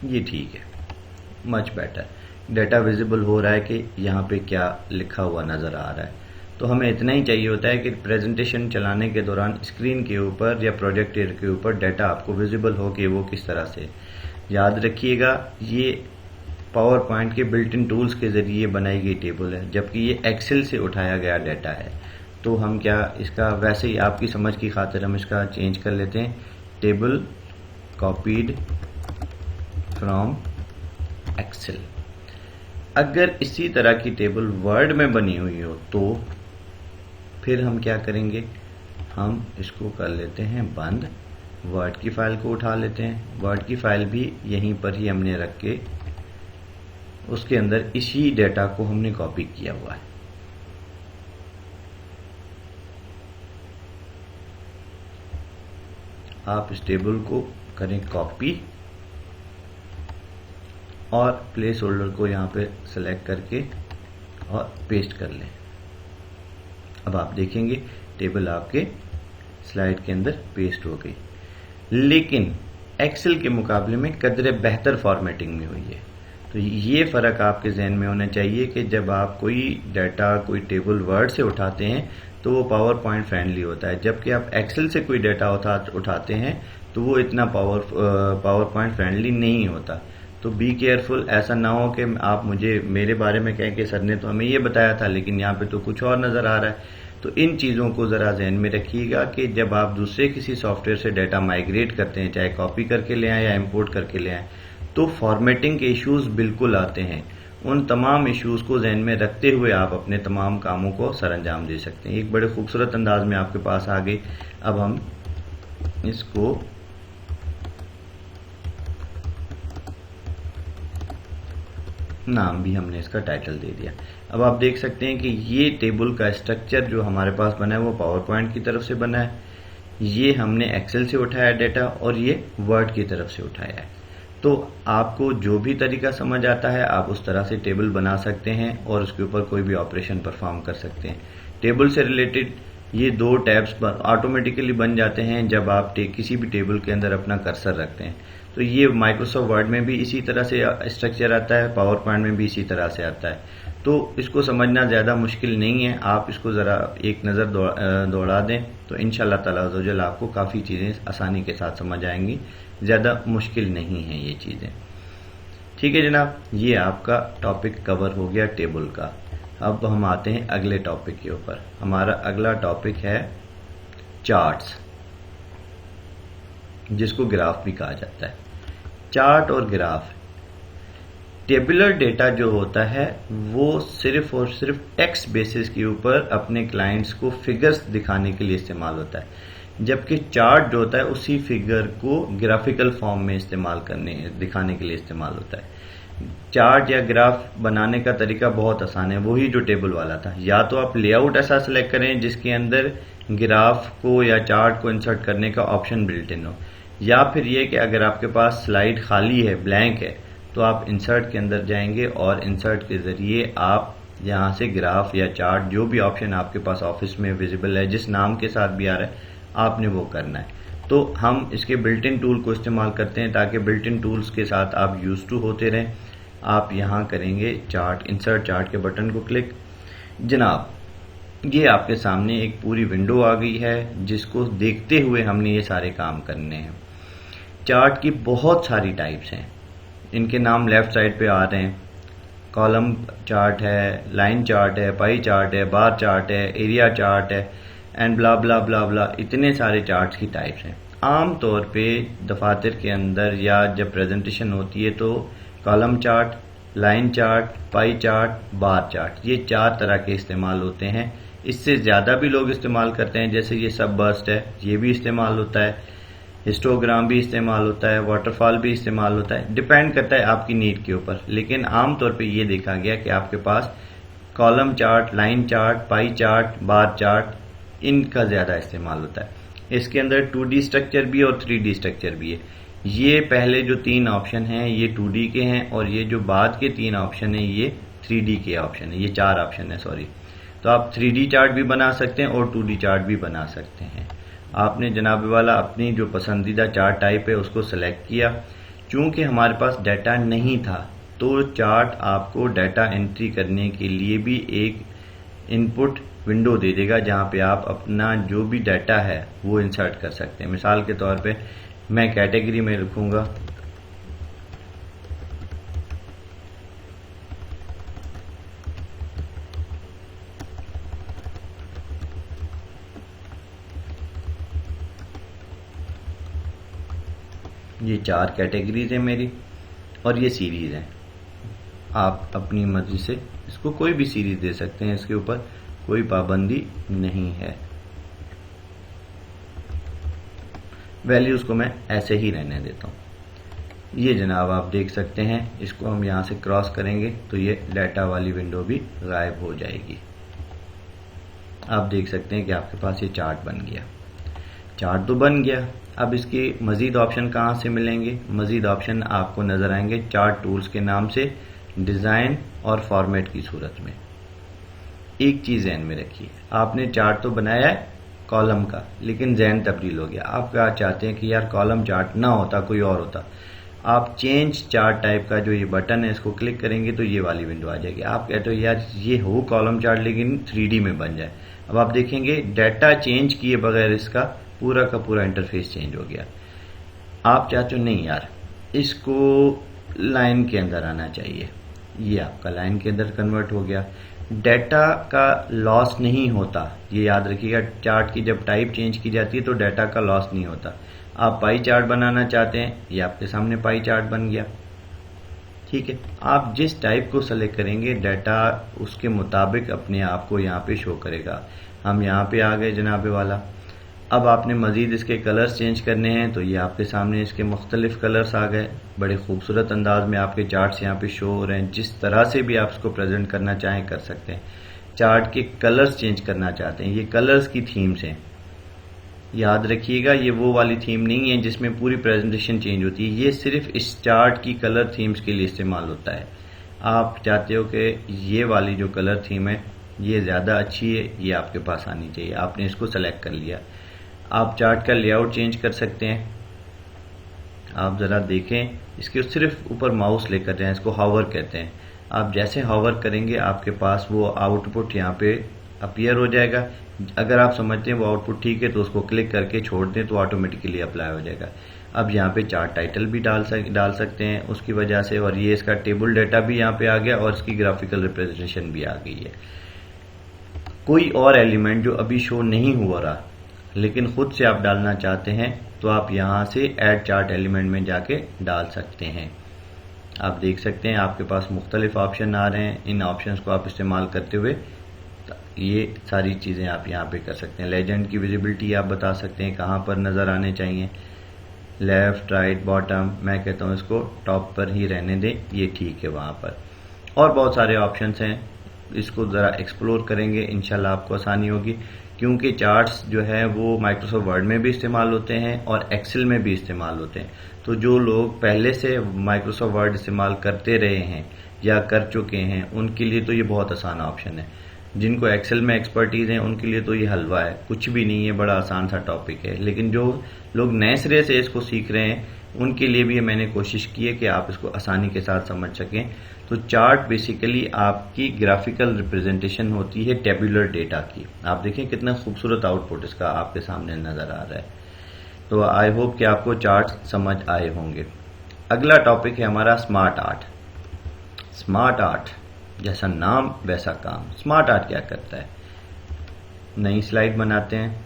Speaker 1: ये ठीक है, मच बेटर। डाटा विजिबल हो रहा है कि यहाँ पे क्या लिखा हुआ नज़र आ रहा है। तो हमें इतना ही चाहिए होता है कि प्रेजेंटेशन चलाने के दौरान स्क्रीन के ऊपर या प्रोजेक्टर के ऊपर डाटा आपको विजिबल हो कि वो किस तरह से। याद रखिएगा, ये पावर पॉइंट के बिल्ट इन टूल्स के ज़रिए बनाई गई टेबल है, जबकि ये एक्सेल से उठाया गया डाटा है। तो हम क्या इसका वैसे ही आपकी समझ की खातिर हम इसका चेंज कर लेते हैं, टेबल कॉपीड फ्रॉम एक्सेल। अगर इसी तरह की टेबल वर्ड में बनी हुई हो तो फिर हम क्या करेंगे, हम इसको कर लेते हैं बंद, वर्ड की फ़ाइल को उठा लेते हैं। वर्ड की फ़ाइल भी यहीं पर ही हमने रख के उसके अंदर इसी डेटा को हमने कॉपी किया हुआ है। आप इस टेबल को करें कॉपी और प्लेस होल्डर को यहाँ पे सेलेक्ट करके और पेस्ट कर लें। अब आप देखेंगे टेबल आपके स्लाइड के अंदर पेस्ट हो गई, लेकिन एक्सेल के मुकाबले में कदरे बेहतर फॉर्मेटिंग में हुई है। तो ये फ़र्क आपके जहन में होना चाहिए कि जब आप कोई डाटा कोई टेबल वर्ड से उठाते हैं तो वो पावर पॉइंट फ्रेंडली होता है, जबकि आप एक्सेल से कोई डाटा उठाते हैं तो वो इतना पावर पॉइंट फ्रेंडली नहीं होता। तो बी केयरफुल, ऐसा ना हो कि आप मुझे मेरे बारे में कहें कि सर ने तो हमें ये बताया था लेकिन यहाँ पे तो कुछ और नज़र आ रहा है। तो इन चीज़ों को ज़रा जहन में रखिएगा कि जब आप दूसरे किसी सॉफ्टवेयर से डाटा माइग्रेट करते हैं, चाहे कॉपी करके ले आएँ या इम्पोर्ट करके ले आएँ, तो फॉर्मेटिंग के इश्यूज़ बिल्कुल आते हैं। उन तमाम इश्यूज़ को जहन में रखते हुए आप अपने तमाम कामों को सरअंजाम दे सकते हैं। एक बड़े खूबसूरत अंदाज में आपके पास आ गई। अब हम इसको नाम भी हमने इसका टाइटल दे दिया। अब आप देख सकते हैं कि ये टेबल का स्ट्रक्चर जो हमारे पास बना है वो पावर पॉइंट की तरफ से बना है, ये हमने एक्सेल से उठाया डाटा और ये वर्ड की तरफ से उठाया है। तो आपको जो भी तरीका समझ आता है आप उस तरह से टेबल बना सकते हैं और उसके ऊपर कोई भी ऑपरेशन परफॉर्म कर सकते हैं। टेबल से रिलेटेड ये दो टैब्स ऑटोमेटिकली बन जाते हैं जब आप किसी भी टेबल के अंदर अपना कर्सर रखते हैं। तो ये माइक्रोसॉफ्ट वर्ड में भी इसी तरह से स्ट्रक्चर आता है, पावर पॉइंट में भी इसी तरह से आता है। तो इसको समझना ज़्यादा मुश्किल नहीं है, आप इसको ज़रा एक नज़र दौड़ा दें तो इंशाअल्लाह ताला अज़्ज़वजल आपको काफ़ी चीज़ें आसानी के साथ समझ आएंगी। ज़्यादा मुश्किल नहीं है ये चीज़ें। ठीक है जनाब, ये आपका टॉपिक कवर हो गया टेबल का। अब हम आते हैं अगले टॉपिक के ऊपर। हमारा अगला टॉपिक है चार्ट्स, जिसको ग्राफ भी कहा जाता है। चार्ट और ग्राफ, टेबुलर डेटा जो होता है वो सिर्फ और सिर्फ टेक्स्ट बेसिस के ऊपर अपने क्लाइंट्स को फिगर्स दिखाने के लिए इस्तेमाल होता है, जबकि चार्ट जो होता है उसी फिगर को ग्राफिकल फॉर्म में दिखाने के लिए इस्तेमाल होता है। चार्ट या ग्राफ बनाने का तरीका बहुत आसान है, वही जो टेबल वाला था। या तो आप लेआउट ऐसा सेलेक्ट करें जिसके अंदर ग्राफ को या चार्ट को इंसर्ट करने का ऑप्शन बिल्ट इन हो, या फिर ये कि अगर आपके पास स्लाइड खाली है, ब्लैंक है, तो आप इंसर्ट के अंदर जाएंगे और इंसर्ट के जरिए आप यहाँ से ग्राफ या चार्ट जो भी ऑप्शन आपके पास ऑफिस में विजिबल है, जिस नाम के साथ भी आ रहा है, आपने वो करना है। तो हम इसके बिल्ट इन टूल को इस्तेमाल करते हैं ताकि बिल्ट इन टूल्स के साथ आप यूज टू होते रहें। आप यहाँ करेंगे चार्ट, इंसर्ट चार्ट के बटन को क्लिक। जनाब, ये आपके सामने एक पूरी विंडो आ गई है जिसको देखते हुए हमने ये सारे काम करने हैं। चार्ट की बहुत सारी टाइप्स हैं, इनके नाम लेफ्ट साइड पे आ रहे हैं। कॉलम चार्ट है, लाइन चार्ट है, पाई चार्ट है, बार चार्ट है, एरिया चार्ट है एंड ब्ला ब्ला ब्ला ब्ला, इतने सारे चार्ट्स की टाइप्स हैं। आम तौर पे दफातर के अंदर या जब प्रेजेंटेशन होती है तो column chart, line chart, pie chart, bar chart, ये चार तरह के इस्तेमाल होते हैं। इससे ज़्यादा भी लोग इस्तेमाल करते हैं, जैसे ये सब बर्स्ट है, ये भी इस्तेमाल होता है, हिस्टोग्राम भी इस्तेमाल होता है, वाटरफॉल भी इस्तेमाल होता है, डिपेंड करता है आपकी नीड के ऊपर। लेकिन आमतौर पे ये देखा गया कि आपके पास column chart, line chart, pie chart, bar chart, इनका ज़्यादा इस्तेमाल होता है। इसके अंदर 2D स्ट्रक्चर भी और 3D स्ट्रक्चर भी है। ये पहले जो तीन ऑप्शन हैं ये 2D के हैं और ये जो बाद के तीन ऑप्शन हैं ये 3D के ऑप्शन है, ये चार ऑप्शन है सॉरी। तो आप 3D चार्ट भी बना सकते हैं और 2D चार्ट भी बना सकते हैं। आपने जनाब वाला अपनी जो पसंदीदा चार्ट टाइप है उसको सेलेक्ट किया। चूंकि हमारे पास डाटा नहीं था तो चार्ट आपको डाटा एंट्री करने के लिए भी एक इनपुट विंडो दे देगा जहां पे आप अपना जो भी डाटा है वो इंसर्ट कर सकते हैं। मिसाल के तौर पे मैं कैटेगरी में लिखूंगा ये चार कैटेगरीज है मेरी और ये सीरीज है। आप अपनी मर्जी से इसको कोई भी सीरीज दे सकते हैं, इसके ऊपर कोई पाबंदी नहीं है। वैल्यूज को मैं ऐसे ही रहने देता हूं। ये जनाब आप देख सकते हैं, इसको हम यहां से क्रॉस करेंगे तो ये डाटा वाली विंडो भी गायब हो जाएगी। आप देख सकते हैं कि आपके पास ये चार्ट बन गया। चार्ट तो बन गया, अब इसके मजीद ऑप्शन कहां से मिलेंगे? मजीद ऑप्शन आपको नजर आएंगे चार्ट टूल्स के नाम से, डिजाइन और फॉर्मेट की सूरत में। एक चीज ध्यान में रखिए, आपने चार्ट तो बनाया है कॉलम का, लेकिन ज़हन तब्दील हो गया। आप क्या चाहते हैं कि यार कॉलम चार्ट ना होता, कोई और होता। आप चेंज चार्ट टाइप का जो ये बटन है इसको क्लिक करेंगे तो ये वाली विंडो आ जाएगी। आप कहते हो यार ये हो कॉलम चार्ट लेकिन 3D में बन जाए। अब आप देखेंगे डाटा चेंज किए बगैर इसका पूरा का पूरा इंटरफेस चेंज हो गया। आप चाहते हो नहीं यार इसको लाइन के अंदर आना चाहिए, ये आपका लाइन के अंदर कन्वर्ट हो गया। डाटा का लॉस नहीं होता, ये याद रखिएगा। चार्ट की जब टाइप चेंज की जाती है तो डाटा का लॉस नहीं होता। आप पाई चार्ट बनाना चाहते हैं, ये आपके सामने पाई चार्ट बन गया। ठीक है, आप जिस टाइप को सेलेक्ट करेंगे डाटा उसके मुताबिक अपने आप को यहाँ पे शो करेगा। हम यहाँ पे आ गए जनाबे वाला। अब आपने मजीद इसके कलर्स चेंज करने हैं तो ये आपके सामने इसके मुख्तलिफ कलर्स आ गए। बड़े खूबसूरत अंदाज में आपके चार्ट्स यहाँ पे शो हो रहे हैं। जिस तरह से भी आप इसको प्रेजेंट करना चाहें कर सकते हैं। चार्ट के कलर्स चेंज करना चाहते हैं, ये कलर्स की थीम्स हैं। याद रखिएगा ये वो वाली थीम नहीं है जिसमें पूरी प्रेजेंटेशन चेंज होती है, ये सिर्फ इस चार्ट की कलर थीम्स के लिए इस्तेमाल होता है। आप चाहते हो कि ये वाली जो कलर थीम है ये ज़्यादा अच्छी है, ये आपके पास आनी चाहिए, आपने इसको सेलेक्ट कर लिया। आप चार्ट का लेआउट चेंज कर सकते हैं। आप ज़रा देखें, इसके सिर्फ ऊपर माउस लेकर जाएं, इसको हावर कहते हैं। आप जैसे हावर करेंगे आपके पास वो आउटपुट यहाँ पे अपीयर हो जाएगा। अगर आप समझते हैं वो आउटपुट ठीक है तो उसको क्लिक करके छोड़ दें तो ऑटोमेटिकली अप्लाई हो जाएगा। अब यहाँ पे चार्ट टाइटल भी डाल सकते हैं उसकी वजह से, और ये इसका टेबल डाटा भी यहाँ पे आ गया और इसकी ग्राफिकल रिप्रेजेंटेशन भी आ गई है। कोई और एलिमेंट जो अभी शो नहीं हुआ रहा लेकिन खुद से आप डालना चाहते हैं तो आप यहाँ से ऐड चार्ट एलिमेंट में जाके डाल सकते हैं। आप देख सकते हैं आपके पास मुख्तलिफ ऑप्शन आ रहे हैं। इन ऑप्शंस को आप इस्तेमाल करते हुए ये सारी चीज़ें आप यहाँ पे कर सकते हैं। लेजेंड की विजिबिलिटी आप बता सकते हैं कहाँ पर नज़र आने चाहिए, लेफ़्ट राइट बॉटम। मैं कहता हूँ इसको टॉप पर ही रहने दें, ये ठीक है वहाँ पर। और बहुत सारे ऑप्शंस हैं, इसको ज़रा एक्सप्लोर करेंगे इंशाल्लाह आपको आसानी होगी। क्योंकि चार्ट्स जो है वो माइक्रोसॉफ्ट वर्ड में भी इस्तेमाल होते हैं और एक्सेल में भी इस्तेमाल होते हैं। तो जो लोग पहले से माइक्रोसॉफ्ट वर्ड इस्तेमाल करते रहे हैं या कर चुके हैं उनके लिए तो ये बहुत आसान ऑप्शन है। जिनको एक्सेल में एक्सपर्टीज़ है उनके लिए तो ये हलवा है, कुछ भी नहीं है, बड़ा आसान सा टॉपिक है। लेकिन जो लोग नए सिरे से इसको सीख रहे हैं उनके लिए भी मैंने कोशिश की है कि आप इसको आसानी के साथ समझ सकें। तो चार्ट बेसिकली आपकी ग्राफिकल रिप्रेजेंटेशन होती है टेबुलर डेटा की। आप देखें कितना खूबसूरत आउटपुट इसका आपके सामने नज़र आ रहा है। तो आई होप कि आपको चार्ट समझ आए होंगे। अगला टॉपिक है हमारा स्मार्ट आर्ट। स्मार्ट आर्ट जैसा नाम वैसा काम। स्मार्ट आर्ट क्या करता है? नई स्लाइड बनाते हैं।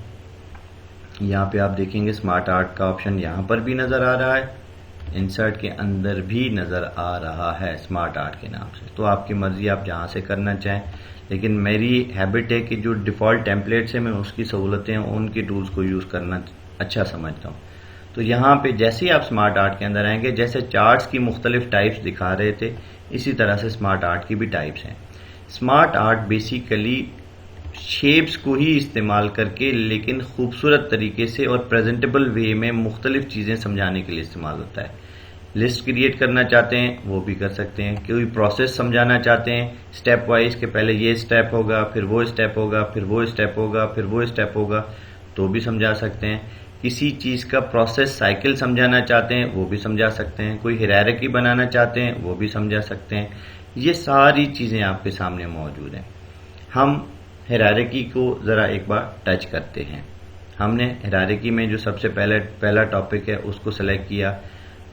Speaker 1: यहाँ पे आप देखेंगे स्मार्ट आर्ट का ऑप्शन यहाँ पर भी नज़र आ रहा है, इंसर्ट के अंदर भी नज़र आ रहा है स्मार्ट आर्ट के नाम से। तो आपकी मर्जी, आप जहाँ से करना चाहें। लेकिन मेरी हैबिट है कि जो डिफ़ॉल्ट टेम्पलेट्स हैं मैं उसकी सहूलतें उनके टूल्स को यूज़ करना अच्छा समझता हूँ। तो यहाँ पे जैसे ही आप स्मार्ट आर्ट के अंदर आएंगे, जैसे चार्ट्स की मुख्तलिफ टाइप्स दिखा रहे थे इसी तरह से स्मार्ट आर्ट की भी टाइप्स हैं। स्मार्ट आर्ट बेसिकली शेप्स को ही इस्तेमाल करके लेकिन खूबसूरत तरीके से और प्रेजेंटेबल वे में मुख्तलिफ चीज़ें समझाने के लिए इस्तेमाल होता है। लिस्ट क्रिएट करना चाहते हैं वो भी कर सकते हैं। कोई प्रोसेस समझाना चाहते हैं स्टेप वाइज के पहले ये स्टेप होगा, फिर वो स्टेप होगा, फिर वो स्टेप होगा, फिर वो स्टेप होगा, तो भी समझा सकते हैं। किसी चीज़ का प्रोसेस साइकिल समझाना चाहते हैं वो भी समझा सकते हैं। कोई हायरार्की बनाना चाहते हैं वो भी समझा सकते हैं। ये सारी चीज़ें आपके सामने मौजूद हैं। हम हायरार्की को ज़रा एक बार टच करते हैं। हमने हायरार्की में जो सबसे पहला टॉपिक है उसको सेलेक्ट किया।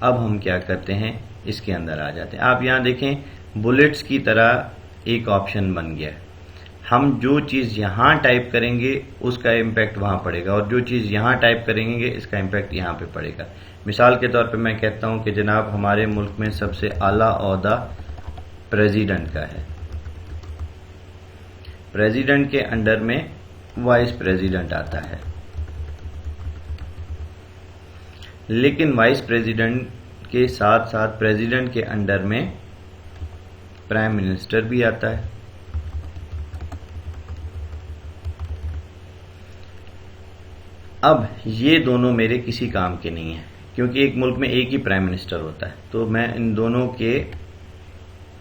Speaker 1: अब हम क्या करते हैं, इसके अंदर आ जाते हैं। आप यहाँ देखें बुलेट्स की तरह एक ऑप्शन बन गया है। हम जो चीज़ यहाँ टाइप करेंगे उसका इम्पैक्ट वहाँ पड़ेगा और जो चीज़ यहाँ टाइप करेंगे इसका इम्पैक्ट यहाँ पे पड़ेगा। मिसाल के तौर पे मैं कहता हूँ कि जनाब हमारे मुल्क में सबसे आला ओहदा प्रेसिडेंट का है। प्रेसिडेंट के अंडर में वाइस प्रेसिडेंट आता है, लेकिन वाइस प्रेसिडेंट के साथ साथ प्रेसिडेंट के अंडर में प्राइम मिनिस्टर भी आता है। अब ये दोनों मेरे किसी काम के नहीं हैं क्योंकि एक मुल्क में एक ही प्राइम मिनिस्टर होता है। तो मैं इन दोनों के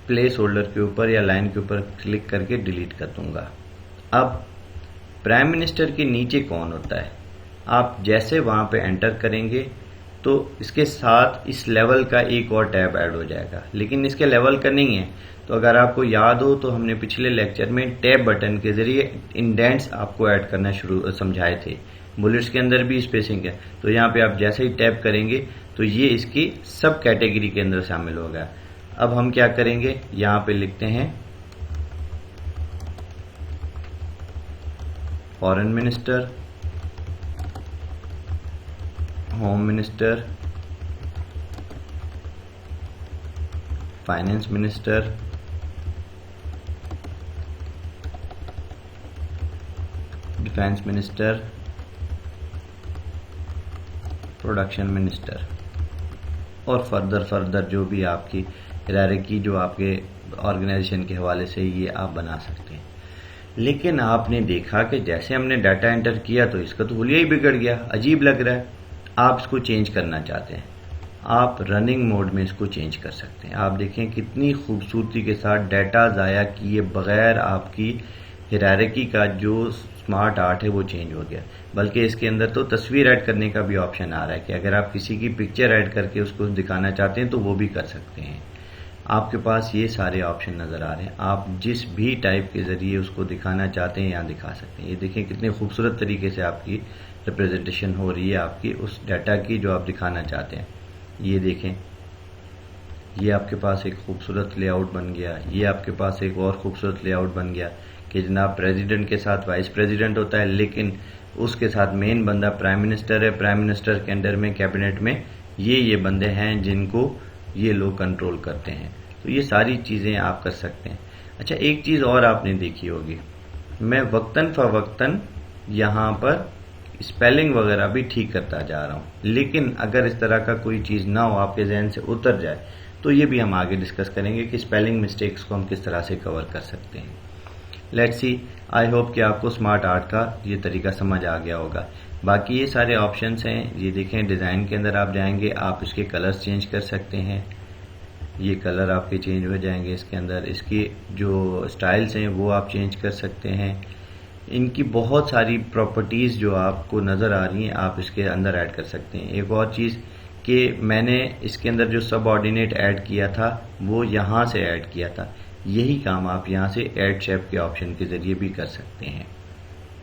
Speaker 1: प्लेस होल्डर के ऊपर या लाइन के ऊपर क्लिक करके डिलीट कर दूंगा। अब प्राइम मिनिस्टर के नीचे कौन होता है, आप जैसे वहां पे एंटर करेंगे तो इसके साथ इस लेवल का एक और टैब ऐड हो जाएगा, लेकिन इसके लेवल का नहीं है। तो अगर आपको याद हो तो हमने पिछले लेक्चर में टैब बटन के जरिए इंडेंट्स आपको ऐड करना समझाए थे। बुलेट्स के अंदर भी स्पेसिंग है, तो यहाँ पे आप जैसे ही टैप करेंगे तो ये इसकी सब कैटेगरी के अंदर शामिल होगा। अब हम क्या करेंगे, यहाँ पे लिखते हैं foreign minister, home minister, finance minister, defence minister, production minister, और फर्दर जो भी आपकी हायरार्की जो आपके ऑर्गेनाइजेशन के हवाले से ये आप बना सकते हैं। लेकिन आपने देखा कि जैसे हमने डाटा एंटर किया तो इसका तो हुलिया ही बिगड़ गया, अजीब लग रहा है। आप इसको चेंज करना चाहते हैं, आप रनिंग मोड में इसको चेंज कर सकते हैं। आप देखें कितनी खूबसूरती के साथ डाटा ज़ाया किए बगैर आपकी हायरार्की का जो स्मार्ट आर्ट है वो चेंज हो गया। बल्कि इसके अंदर तो तस्वीर ऐड करने का भी ऑप्शन आ रहा है कि अगर आप किसी की पिक्चर ऐड करके उसको दिखाना चाहते हैं तो वो भी कर सकते हैं। आपके पास ये सारे ऑप्शन नज़र आ रहे हैं, आप जिस भी टाइप के ज़रिए उसको दिखाना चाहते हैं यहाँ दिखा सकते हैं। ये देखें कितने खूबसूरत तरीके से आपकी रिप्रेजेंटेशन हो रही है आपकी उस डाटा की जो आप दिखाना चाहते हैं। ये देखें, ये आपके पास एक खूबसूरत लेआउट बन गया। ये आपके पास एक और खूबसूरत लेआउट बन गया कि जनाब प्रेसिडेंट के साथ वाइस प्रेसिडेंट होता है, लेकिन उसके साथ मेन बंदा प्राइम मिनिस्टर है। प्राइम मिनिस्टर के अंडर में कैबिनेट में ये बंदे हैं जिनको ये लोग कंट्रोल करते हैं। तो ये सारी चीज़ें आप कर सकते हैं। अच्छा, एक चीज़ और आपने देखी होगी, मैं वक्तन फ़वक्तन यहाँ पर स्पेलिंग वगैरह भी ठीक करता जा रहा हूँ, लेकिन अगर इस तरह का कोई चीज़ ना हो, आपके जहन से उतर जाए, तो ये भी हम आगे डिस्कस करेंगे कि स्पेलिंग मिस्टेक्स को हम किस तरह से कवर कर सकते हैं। लेट्स सी, आई होप कि आपको स्मार्ट आर्ट का ये तरीका समझ आ गया होगा। बाकी ये सारे ऑप्शंस हैं, ये देखें डिज़ाइन के अंदर आप जाएंगे, आप इसके कलर्स चेंज कर सकते हैं। ये कलर आपके चेंज हो जाएंगे इसके अंदर, इसकी जो स्टाइल्स हैं वो आप चेंज कर सकते हैं। इनकी बहुत सारी प्रॉपर्टीज़ जो आपको नज़र आ रही हैं आप इसके अंदर ऐड कर सकते हैं। एक और चीज़ कि मैंने इसके अंदर जो सब ऑर्डिनेट ऐड किया था वो यहाँ से ऐड किया था, यही काम आप यहाँ से ऐड शेप के ऑप्शन के ज़रिए भी कर सकते हैं।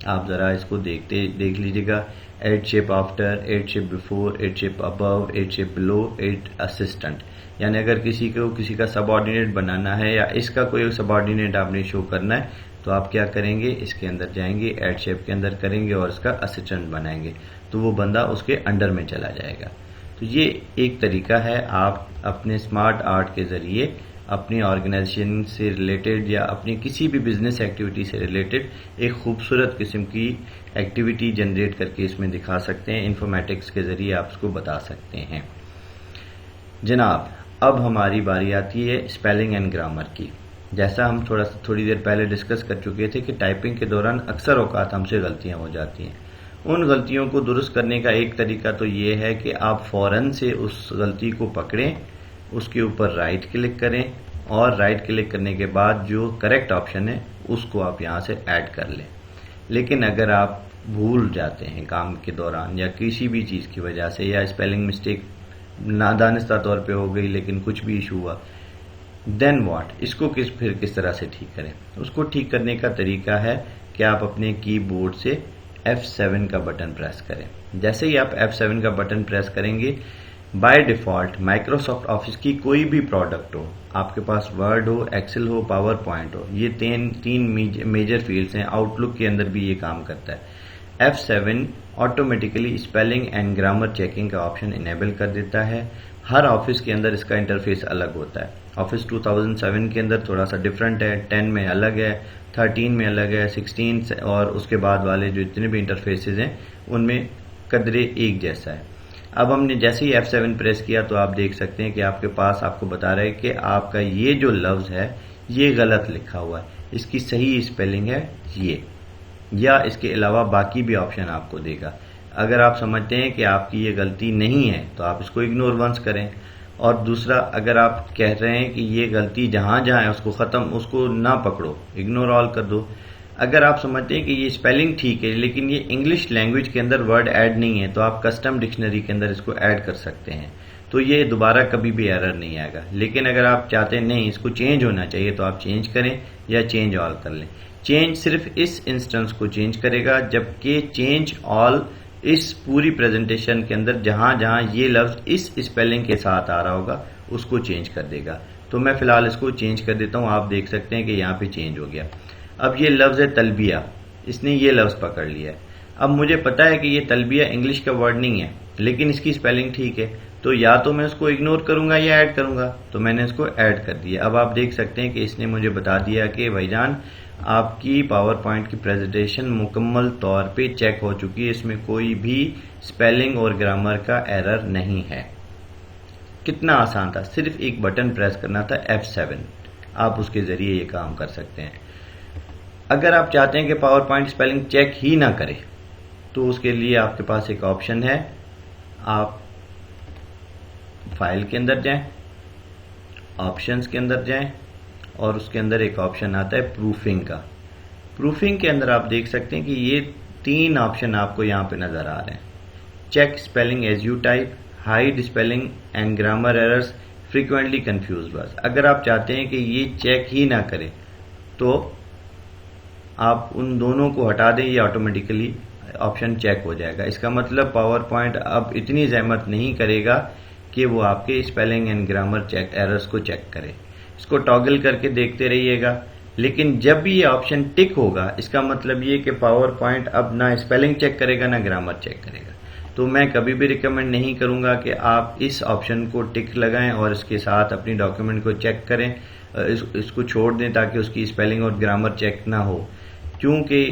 Speaker 1: आप ज़रा इसको देख लीजिएगा, add shape after, add shape before, add shape above, add shape below, add assistant. यानी अगर किसी का सब ऑर्डिनेट बनाना है या इसका कोई सब ऑर्डिनेट आपने शो करना है तो आप क्या करेंगे, इसके अंदर जाएंगे, ऐड शेप के अंदर करेंगे और इसका असिस्टेंट बनाएंगे, तो वो बंदा उसके अंडर में चला जाएगा। तो ये एक तरीका है, आप अपने स्मार्ट आर्ट के ज़रिए अपनी ऑर्गेनाइजेशन से रिलेटेड या अपनी किसी भी बिजनेस एक्टिविटी से रिलेटेड एक खूबसूरत किस्म की एक्टिविटी जनरेट करके इसमें दिखा सकते हैं। इन्फॉर्मेटिक्स के ज़रिए आप उसको बता सकते हैं। जनाब, अब हमारी बारी आती है स्पेलिंग एंड ग्रामर की। जैसा हम थोड़ी देर पहले डिस्कस कर चुके थे कि टाइपिंग के दौरान अक्सर औकात हमसे गलतियां हो जाती हैं। उन गलतियों को दुरुस्त करने का एक तरीका तो ये है कि आप फ़ौरन से उस गलती को पकड़ें, उसके ऊपर राइट क्लिक करें और राइट क्लिक करने के बाद जो करेक्ट ऑप्शन है उसको आप यहाँ से ऐड कर लें। लेकिन अगर आप भूल जाते हैं काम के दौरान या किसी भी चीज़ की वजह से, या स्पेलिंग मिस्टेक नादानिस्ता तौर पे हो गई लेकिन कुछ भी इशू हुआ, देन व्हाट, इसको फिर किस तरह से ठीक करें? उसको ठीक करने का तरीका है कि आप अपने कीबोर्ड से F7 का बटन प्रेस करें। जैसे ही आप F7 का बटन प्रेस करेंगे, बाय डिफ़ॉल्ट माइक्रोसॉफ्ट ऑफिस की कोई भी प्रोडक्ट हो, आपके पास वर्ड हो, एक्सेल हो, पावर पॉइंट हो, ये तीन मेजर फील्ड्स हैं, आउटलुक के अंदर भी ये काम करता है। F7 automatically spelling and grammar checking का ऑप्शन इनेबल कर देता है। हर ऑफिस के अंदर इसका इंटरफेस अलग होता है। ऑफिस 2007 के अंदर थोड़ा सा डिफरेंट है, 10 में अलग है, 13 में अलग है, 16 और उसके बाद वाले जो जितने भी इंटरफेसेस हैं उनमें कदरे एक जैसा है। अब हमने जैसे ही F7 प्रेस किया तो आप देख सकते हैं कि आपके पास आपको बता रहा है कि आपका ये जो लफ्ज़ है ये गलत लिखा हुआ है, इसकी सही स्पेलिंग है ये, या इसके अलावा बाकी भी ऑप्शन आपको देगा। अगर आप समझते हैं कि आपकी ये गलती नहीं है तो आप इसको इग्नोर वंस करें, और दूसरा अगर आप कह रहे हैं कि ये गलती जहाँ जहाँ है उसको ना पकड़ो, इग्नोर ऑल कर दो। अगर आप समझते हैं कि ये स्पेलिंग ठीक है लेकिन ये इंग्लिश लैंग्वेज के अंदर वर्ड ऐड नहीं है, तो आप कस्टम डिक्शनरी के अंदर इसको ऐड कर सकते हैं, तो ये दोबारा कभी भी एरर नहीं आएगा। लेकिन अगर आप चाहते हैं नहीं इसको चेंज होना चाहिए, तो आप चेंज करें या चेंज ऑल कर लें। चेंज सिर्फ इस इंस्टेंस को चेंज करेगा, जबकि चेंज ऑल इस पूरी प्रेजेंटेशन के अंदर जहां जहां ये लफ्ज इस स्पेलिंग के साथ आ रहा होगा उसको चेंज कर देगा। तो मैं फिलहाल इसको चेंज कर देता हूं। आप देख सकते हैं कि यहाँ पे चेंज हो गया। अब ये लफ्ज है तलबिया, इसने ये लफ्ज पकड़ लिया है। अब मुझे पता है कि ये तलबिया इंग्लिश का वर्ड नहीं है, लेकिन इसकी स्पेलिंग ठीक है, तो या तो मैं इसको इग्नोर करूंगा या ऐड करूंगा। तो मैंने इसको ऐड कर दिया। अब आप देख सकते हैं कि इसने मुझे बता दिया कि भाईजान आपकी पावर पॉइंट की प्रेजेंटेशन मुकम्मल तौर पे चेक हो चुकी है, इसमें कोई भी स्पेलिंग और ग्रामर का एरर नहीं है। कितना आसान था, सिर्फ एक बटन प्रेस करना था F7, आप उसके जरिए ये काम कर सकते हैं। अगर आप चाहते हैं कि पावर पॉइंट स्पेलिंग चेक ही ना करे, तो उसके लिए आपके पास एक ऑप्शन है। आप फाइल के अंदर जाएं, ऑप्शंस के अंदर जाएं और उसके अंदर एक ऑप्शन आता है प्रूफिंग का। प्रूफिंग के अंदर आप देख सकते हैं कि ये 3 ऑप्शन आपको यहाँ पे नजर आ रहे हैं। Check spelling as you type, hide spelling and grammar errors, frequently confuse words. अगर आप चाहते हैं कि ये चेक ही ना करे, तो आप उन दोनों को हटा दें, ये ऑटोमेटिकली ऑप्शन चेक हो जाएगा। इसका मतलब पावर पॉइंट अब इतनी जहमत नहीं करेगा कि वो आपके spelling and grammar check errors को चेक करे। इसको टॉगल करके देखते रहिएगा, लेकिन जब भी ये ऑप्शन टिक होगा, इसका मतलब ये कि पावर पॉइंट अब ना स्पेलिंग चेक करेगा ना ग्रामर चेक करेगा। तो मैं कभी भी रिकमेंड नहीं करूंगा कि आप इस ऑप्शन को टिक लगाएं और इसके साथ अपनी डॉक्यूमेंट को चेक करें, इसको छोड़ दें ताकि उसकी स्पेलिंग और ग्रामर चेक ना हो। क्योंकि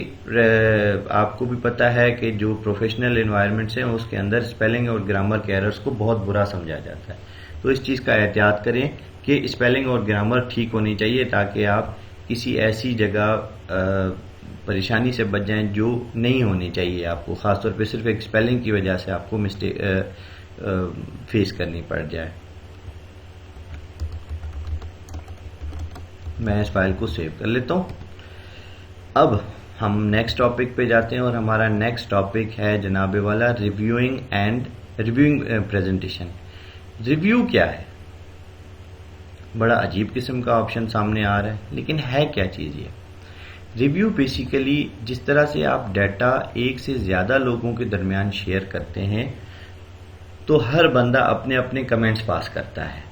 Speaker 1: आपको भी पता है कि जो प्रोफेशनल एनवायरनमेंट्स हैं उसके अंदर स्पेलिंग और ग्रामर के एरर्स को बहुत बुरा समझा जाता है। तो इस चीज़ का एहतियात करें कि स्पेलिंग और ग्रामर ठीक होनी चाहिए, ताकि आप किसी ऐसी जगह परेशानी से बच जाएं जो नहीं होनी चाहिए आपको, खासतौर पे सिर्फ एक स्पेलिंग की वजह से आपको मिस्टेक फेस करनी पड़ जाए। मैं इस फाइल को सेव कर लेता हूँ। अब हम नेक्स्ट टॉपिक पे जाते हैं और हमारा नेक्स्ट टॉपिक है जनाबे वाला रिव्यूइंग प्रेजेंटेशन। रिव्यू क्या है? बड़ा अजीब किस्म का ऑप्शन सामने आ रहा है, लेकिन है क्या चीज़ ये? रिव्यू बेसिकली जिस तरह से आप डाटा एक से ज़्यादा लोगों के दरमियान शेयर करते हैं, तो हर बंदा अपने अपने कमेंट्स पास करता है।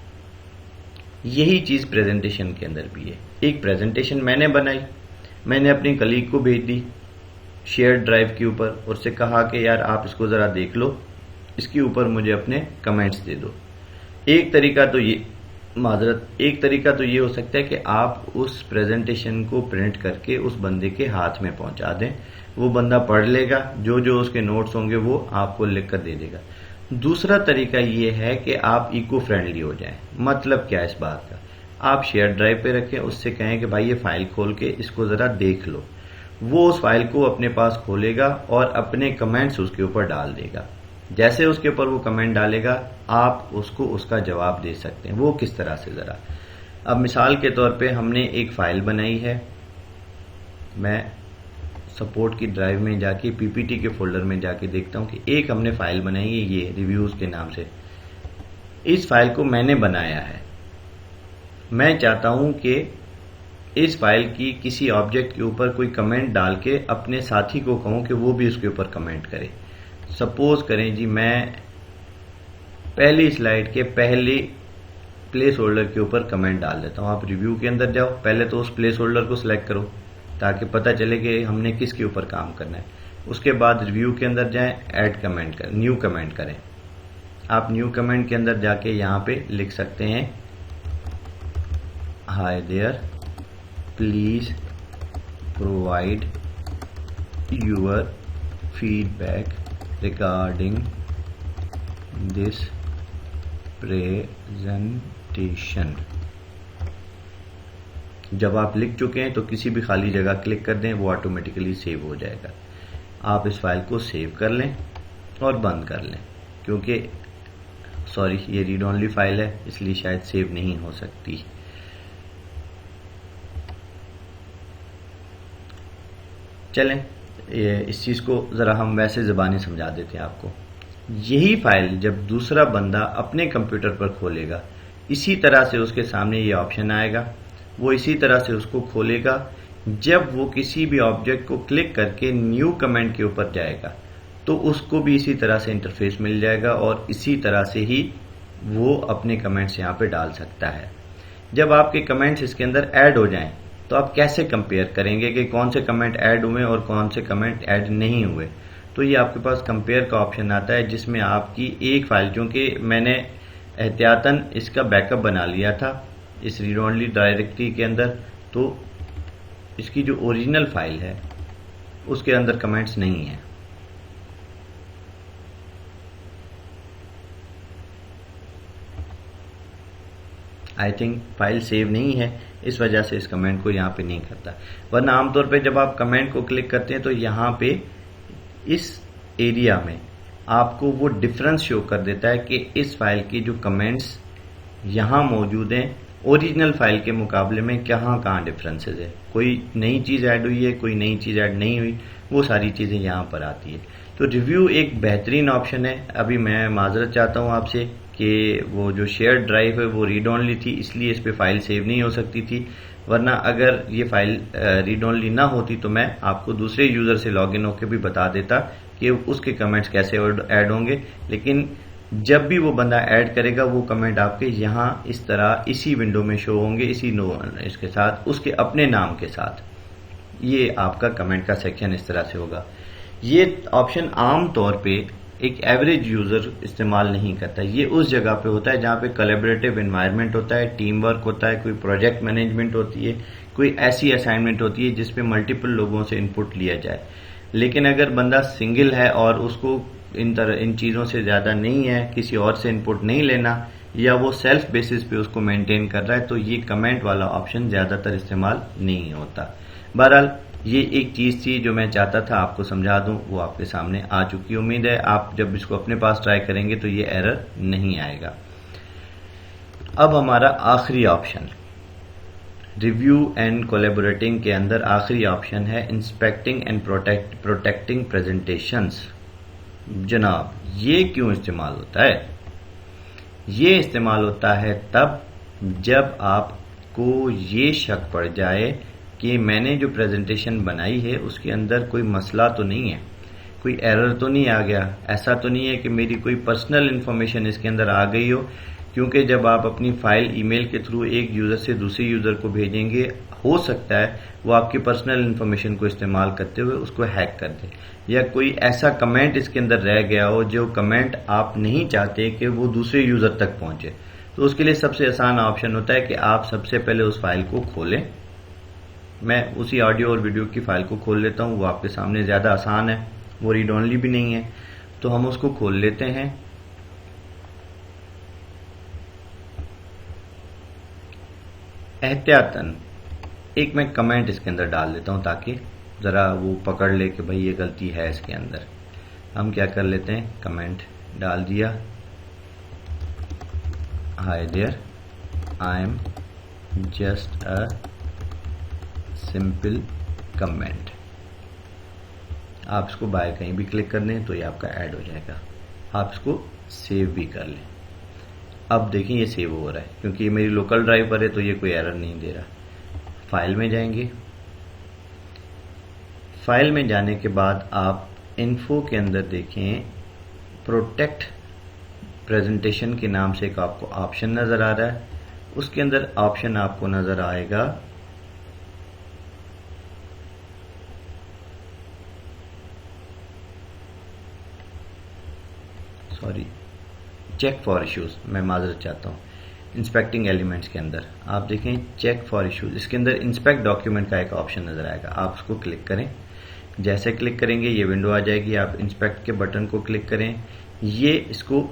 Speaker 1: यही चीज़ प्रेजेंटेशन के अंदर भी है। एक प्रेजेंटेशन मैंने बनाई, मैंने अपनी कलीग को भेज दी शेयर ड्राइव के ऊपर और उससे कहा कि यार आप इसको ज़रा देख लो, इसके ऊपर मुझे अपने कमेंट्स दे दो। एक तरीका तो ये हो सकता है कि आप उस प्रेजेंटेशन को प्रिंट करके उस बंदे के हाथ में पहुंचा दें, वो बंदा पढ़ लेगा, जो जो उसके नोट्स होंगे वो आपको लिख कर दे देगा। दूसरा तरीका ये है कि आप इको फ्रेंडली हो जाएं। मतलब क्या है इस बात का? आप शेयर ड्राइव पे रखें, उससे कहें कि भाई ये फाइल खोल के इसको ज़रा देख लो। वो उस फाइल को अपने पास खोलेगा और अपने कमेंट्स उसके ऊपर डाल देगा। जैसे उसके ऊपर वो कमेंट डालेगा, आप उसको उसका जवाब दे सकते हैं। वो किस तरह से? ज़रा अब मिसाल के तौर पे हमने एक फ़ाइल बनाई है। मैं सपोर्ट की ड्राइव में जाके पीपीटी के फोल्डर में जाके देखता हूँ कि एक हमने फ़ाइल बनाई है, ये रिव्यूज़ के नाम से। इस फाइल को मैंने बनाया है। मैं चाहता हूं कि इस फाइल की किसी ऑब्जेक्ट के ऊपर कोई कमेंट डाल के अपने साथी को कहूं कि वो भी उसके ऊपर कमेंट करे। सपोज करें जी, मैं पहली स्लाइड के पहले प्लेस होल्डर के ऊपर कमेंट डाल देता हूं। आप रिव्यू के अंदर जाओ, पहले तो उस प्लेस होल्डर को सिलेक्ट करो ताकि पता चले कि हमने किसके ऊपर काम करना है। उसके बाद रिव्यू के अंदर जाएं, ऐड कमेंट करें, न्यू कमेंट करें। आप न्यू कमेंट के अंदर जाके यहाँ पे लिख सकते हैं, Hi there, please provide your feedback regarding this presentation। जब आप लिख चुके हैं तो किसी भी खाली जगह क्लिक कर दें, वो ऑटोमेटिकली सेव हो जाएगा। आप इस फाइल को सेव कर लें और बंद कर लें, क्योंकि ये रीड ओनली फाइल है, इसलिए शायद सेव नहीं हो सकती। चलें इस चीज़ को ज़रा हम वैसे ज़बानी समझा देते हैं आपको। यही फाइल जब दूसरा बंदा अपने कंप्यूटर पर खोलेगा, इसी तरह से उसके सामने ये ऑप्शन आएगा, वो इसी तरह से उसको खोलेगा। जब वो किसी भी ऑब्जेक्ट को क्लिक करके न्यू कमेंट के ऊपर जाएगा तो उसको भी इसी तरह से इंटरफेस मिल जाएगा और इसी तरह से ही वो अपने कमेंट्स यहाँ पे डाल सकता है। जब आपके कमेंट्स इसके अंदर ऐड हो जाएं तो आप कैसे कंपेयर करेंगे कि कौन से कमेंट ऐड हुए और कौन से कमेंट ऐड नहीं हुए? तो ये आपके पास कंपेयर का ऑप्शन आता है, जिसमें आपकी एक फाइल, चूंकि मैंने एहतियातन इसका बैकअप बना लिया था इस रीड ओनली डायरेक्टरी के अंदर, तो इसकी जो ओरिजिनल फाइल है उसके अंदर कमेंट्स नहीं है। आई थिंक फाइल सेव नहीं है, इस वजह से इस कमेंट को यहाँ पे नहीं करता। वरना आमतौर पे जब आप कमेंट को क्लिक करते हैं तो यहाँ पे इस एरिया में आपको वो डिफरेंस शो कर देता है कि इस फाइल की जो कमेंट्स यहाँ मौजूद हैं ओरिजिनल फाइल के मुकाबले में कहाँ डिफरेंसेस है, कोई नई चीज़ ऐड हुई है, कोई नई चीज़ ऐड नहीं हुई, वो सारी चीज़ें यहाँ पर आती है। तो रिव्यू एक बेहतरीन ऑप्शन है। अभी मैं माजरत चाहता हूँ आपसे कि वो जो शेयर ड्राइव है वो रीड ओनली थी, इसलिए इस पर फाइल सेव नहीं हो सकती थी, वरना अगर ये फाइल रीड ओनली ना होती तो मैं आपको दूसरे यूज़र से लॉगिन होकर भी बता देता कि उसके कमेंट्स कैसे ऐड होंगे। लेकिन जब भी वो बंदा ऐड करेगा वो कमेंट आपके यहाँ इस तरह इसी विंडो में शो होंगे, इसी इसके साथ उसके अपने नाम के साथ। ये आपका कमेंट का सेक्शन इस तरह से होगा। ये ऑप्शन आम तौर पे एक एवरेज यूज़र इस्तेमाल नहीं करता। ये उस जगह पे होता है जहाँ पे कोलैबोरेटिव एनवायरनमेंट होता है, टीम वर्क होता है, कोई प्रोजेक्ट मैनेजमेंट होती है, कोई ऐसी असाइनमेंट होती है जिसपे मल्टीपल लोगों से इनपुट लिया जाए। लेकिन अगर बंदा सिंगल है और उसको इन चीज़ों से ज़्यादा नहीं है, किसी और से इनपुट नहीं लेना, या वो सेल्फ बेसिस पे उसको मेंटेन कर रहा है, तो ये कमेंट वाला ऑप्शन ज़्यादातर इस्तेमाल नहीं होता। बहरहाल ये एक चीज़ थी जो मैं चाहता था आपको समझा दूं, वो आपके सामने आ चुकी। उम्मीद है आप जब इसको अपने पास ट्राई करेंगे तो ये एरर नहीं आएगा। अब हमारा आखिरी ऑप्शन रिव्यू एंड कोलैबोरेटिंग के अंदर आखिरी ऑप्शन है इंस्पेक्टिंग एंड प्रोटेक्टिंग प्रेजेंटेशंस। जनाब ये क्यों इस्तेमाल होता है? ये इस्तेमाल होता है तब जब आपको ये शक पड़ जाए कि मैंने जो प्रेजेंटेशन बनाई है उसके अंदर कोई मसला तो नहीं है, कोई एरर तो नहीं आ गया, ऐसा तो नहीं है कि मेरी कोई पर्सनल इन्फॉर्मेशन इसके अंदर आ गई हो। क्योंकि जब आप अपनी फाइल ईमेल के थ्रू एक यूज़र से दूसरे यूज़र को भेजेंगे, हो सकता है वो आपकी पर्सनल इन्फॉर्मेशन को इस्तेमाल करते हुए उसको हैक कर दे, या कोई ऐसा कमेंट इसके अंदर रह गया हो जो कमेंट आप नहीं चाहते कि वो दूसरे यूज़र तक पहुंचे। तो उसके लिए सबसे आसान ऑप्शन होता है कि आप सबसे पहले उस फाइल को खोलें। मैं उसी ऑडियो और वीडियो की फाइल को खोल लेता हूँ, वो आपके सामने ज़्यादा आसान है, वो रीड ओनली भी नहीं है। तो हम उसको खोल लेते हैं। एहतियातन एक मैं कमेंट इसके अंदर डाल देता हूँ ताकि ज़रा वो पकड़ ले कि भाई ये गलती है इसके अंदर। हम क्या कर लेते हैं, कमेंट डाल दिया, hi there I am just a simple comment. आप इसको बाय कहीं भी क्लिक कर लें तो ये आपका ऐड हो जाएगा। आप इसको सेव भी कर लें। अब देखें ये सेव हो रहा है क्योंकि ये मेरी लोकल ड्राइव पर है तो ये कोई एरर नहीं दे रहा। फाइल में जाएंगे, फाइल में जाने के बाद आप इन्फो के अंदर देखें प्रोटेक्ट प्रेजेंटेशन के नाम से एक आपको ऑप्शन नज़र आ रहा है। उसके अंदर ऑप्शन आपको नज़र आएगा चेक फॉर इश्यूज। मैं माजरत चाहता हूँ, इंस्पेक्टिंग एलिमेंट्स के अंदर आप देखें चेक फॉर इश्यूज, इसके अंदर इंस्पेक्ट डॉक्यूमेंट का एक ऑप्शन नज़र आएगा। आप उसको क्लिक करें, जैसे क्लिक करेंगे ये विंडो आ जाएगी। आप इंस्पेक्ट के बटन को क्लिक करें, ये इसको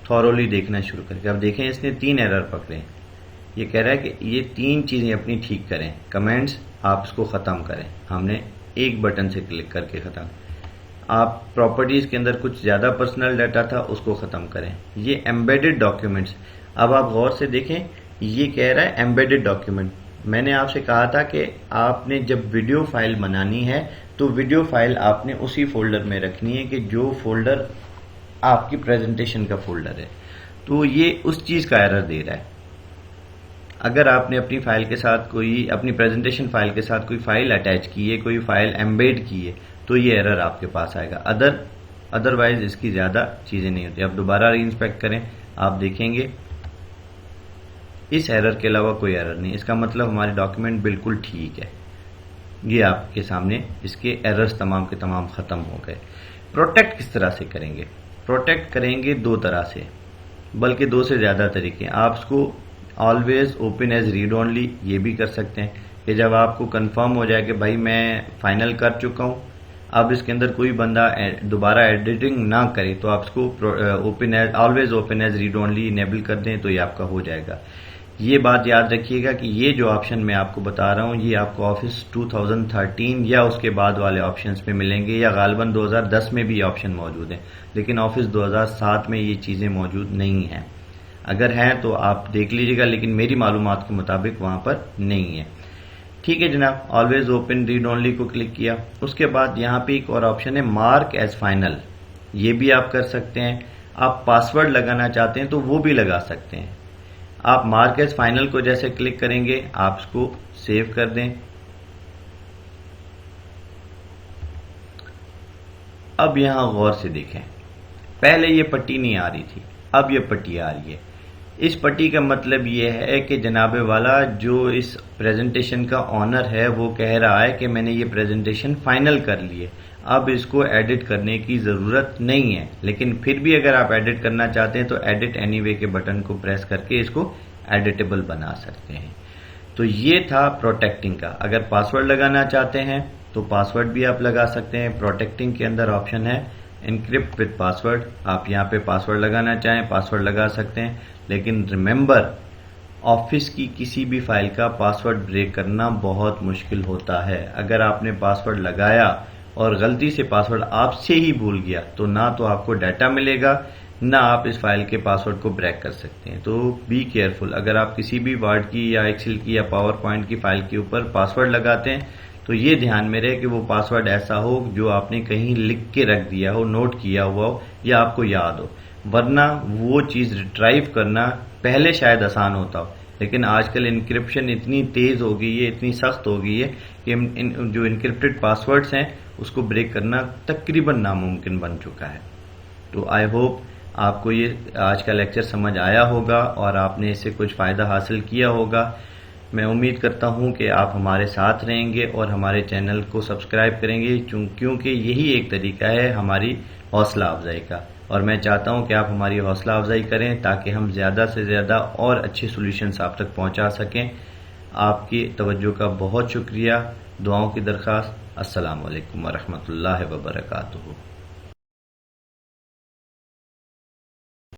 Speaker 1: थॉरोली देखना शुरू करेगा। अब देखें इसने 3 एरर पकड़े। ये कह रहा है कि ये 3 चीज़ें अपनी ठीक करें। कमेंट्स आप इसको ख़त्म करें, हमने एक बटन से क्लिक करके ख़त्म। आप प्रॉपर्टीज़ के अंदर कुछ ज़्यादा पर्सनल डाटा था उसको ख़त्म करें। ये एम्बेडेड डॉक्यूमेंट्स, अब आप गौर से देखें ये कह रहा है एम्बेडेड डॉक्यूमेंट, मैंने आपसे कहा था कि आपने जब वीडियो फाइल बनानी है तो वीडियो फाइल आपने उसी फोल्डर में रखनी है कि जो फोल्डर आपकी प्रेजेंटेशन का फोल्डर है। तो ये उस चीज का एरर दे रहा है। अगर आपने अपनी फाइल के साथ कोई अपनी प्रेजेंटेशन फाइल के साथ कोई फाइल अटैच की है, कोई फाइल एम्बेड की है, तो ये एरर आपके पास आएगा। अदरवाइज इसकी ज्यादा चीजें नहीं होती। आप दोबारा री इंस्पेक्ट करें, आप देखेंगे इस एरर के अलावा कोई एरर नहीं। इसका मतलब हमारे डॉक्यूमेंट बिल्कुल ठीक है। ये आपके सामने इसके एरर्स तमाम के तमाम खत्म हो गए। प्रोटेक्ट किस तरह से करेंगे? प्रोटेक्ट करेंगे दो तरह से, बल्कि दो से ज्यादा तरीके। आप इसको always open as read only ये भी कर सकते हैं कि जब आपको कंफर्म हो जाए कि भाई मैं फाइनल कर चुका हूं, अब इसके अंदर कोई बंदा दोबारा एडिटिंग ना करे, तो आप इसको open as always open as read only enable कर दें तो ये आपका हो जाएगा। ये बात याद रखिएगा कि ये जो ऑप्शन मैं आपको बता रहा हूं ये आपको ऑफिस 2013 या उसके बाद वाले ऑप्शंस में मिलेंगे, या गालबन 2010 में भी ये ऑप्शन मौजूद है, लेकिन ऑफिस 2007 में ये चीजें मौजूद नहीं हैं। अगर हैं तो आप देख लीजिएगा, लेकिन मेरी मालूमात के मुताबिक वहां पर नहीं है। ठीक है जनाब, ऑलवेज ओपन रीड ओनली को क्लिक किया। उसके बाद यहाँ पे एक और ऑप्शन है मार्क एज फाइनल, ये भी आप कर सकते हैं। आप पासवर्ड लगाना चाहते हैं तो वो भी लगा सकते हैं। आप मार्क एज फाइनल को जैसे क्लिक करेंगे आप इसको सेव कर दें। अब यहां गौर से देखें, पहले ये पट्टी नहीं आ रही थी, अब ये पट्टी आ रही है। इस पट्टी का मतलब ये है कि जनाबे वाला जो इस प्रेजेंटेशन का ऑनर है वो कह रहा है कि मैंने ये प्रेजेंटेशन फाइनल कर ली है, अब इसको एडिट करने की जरूरत नहीं है। लेकिन फिर भी अगर आप एडिट करना चाहते हैं तो एडिट एनीवे के बटन को प्रेस करके इसको एडिटेबल बना सकते हैं। तो ये था प्रोटेक्टिंग का। अगर पासवर्ड लगाना चाहते हैं तो पासवर्ड भी आप लगा सकते हैं। प्रोटेक्टिंग के अंदर ऑप्शन है एनक्रिप्ट विद पासवर्ड, आप यहाँ पे पासवर्ड लगाना चाहें पासवर्ड लगा सकते हैं। लेकिन रिमेंबर, ऑफिस की किसी भी फाइल का पासवर्ड ब्रेक करना बहुत मुश्किल होता है। अगर आपने पासवर्ड लगाया और गलती से पासवर्ड आपसे ही भूल गया तो ना तो आपको डाटा मिलेगा, ना आप इस फाइल के पासवर्ड को ब्रेक कर सकते हैं। तो बी केयरफुल। अगर आप किसी भी वर्ड की या एक्सेल की या पावर पॉइंट की फाइल के ऊपर पासवर्ड लगाते हैं तो ये ध्यान में रहे कि वो पासवर्ड ऐसा हो जो आपने कहीं लिख के रख दिया हो, नोट किया हुआ हो या आपको याद हो, वरना वो चीज रिट्राइव करना पहले शायद आसान होता हो, लेकिन आजकल इंक्रिप्शन इतनी तेज हो गई है, इतनी सख्त हो गई है कि जो इंक्रिप्टेड पासवर्ड्स हैं उसको ब्रेक करना तकरीबन नामुमकिन बन चुका है। तो आई होप आपको ये आज का लेक्चर समझ आया होगा और आपने इससे कुछ फायदा हासिल किया होगा। मैं उम्मीद करता हूं कि आप हमारे साथ रहेंगे और हमारे चैनल को सब्सक्राइब करेंगे, क्योंकि यही एक तरीका है हमारी हौसला अफजाई का। और मैं चाहता हूं कि आप हमारी हौसला अफजाई करें ताकि हम ज्यादा से ज्यादा और अच्छे सॉल्यूशंस आप तक पहुंचा सकें। आपकी तवज्जो का बहुत शुक्रिया। दुआओं की दरख्वास्त। अस्सलाम वालेकुम व रहमतुल्लाहि व बरकातुहू।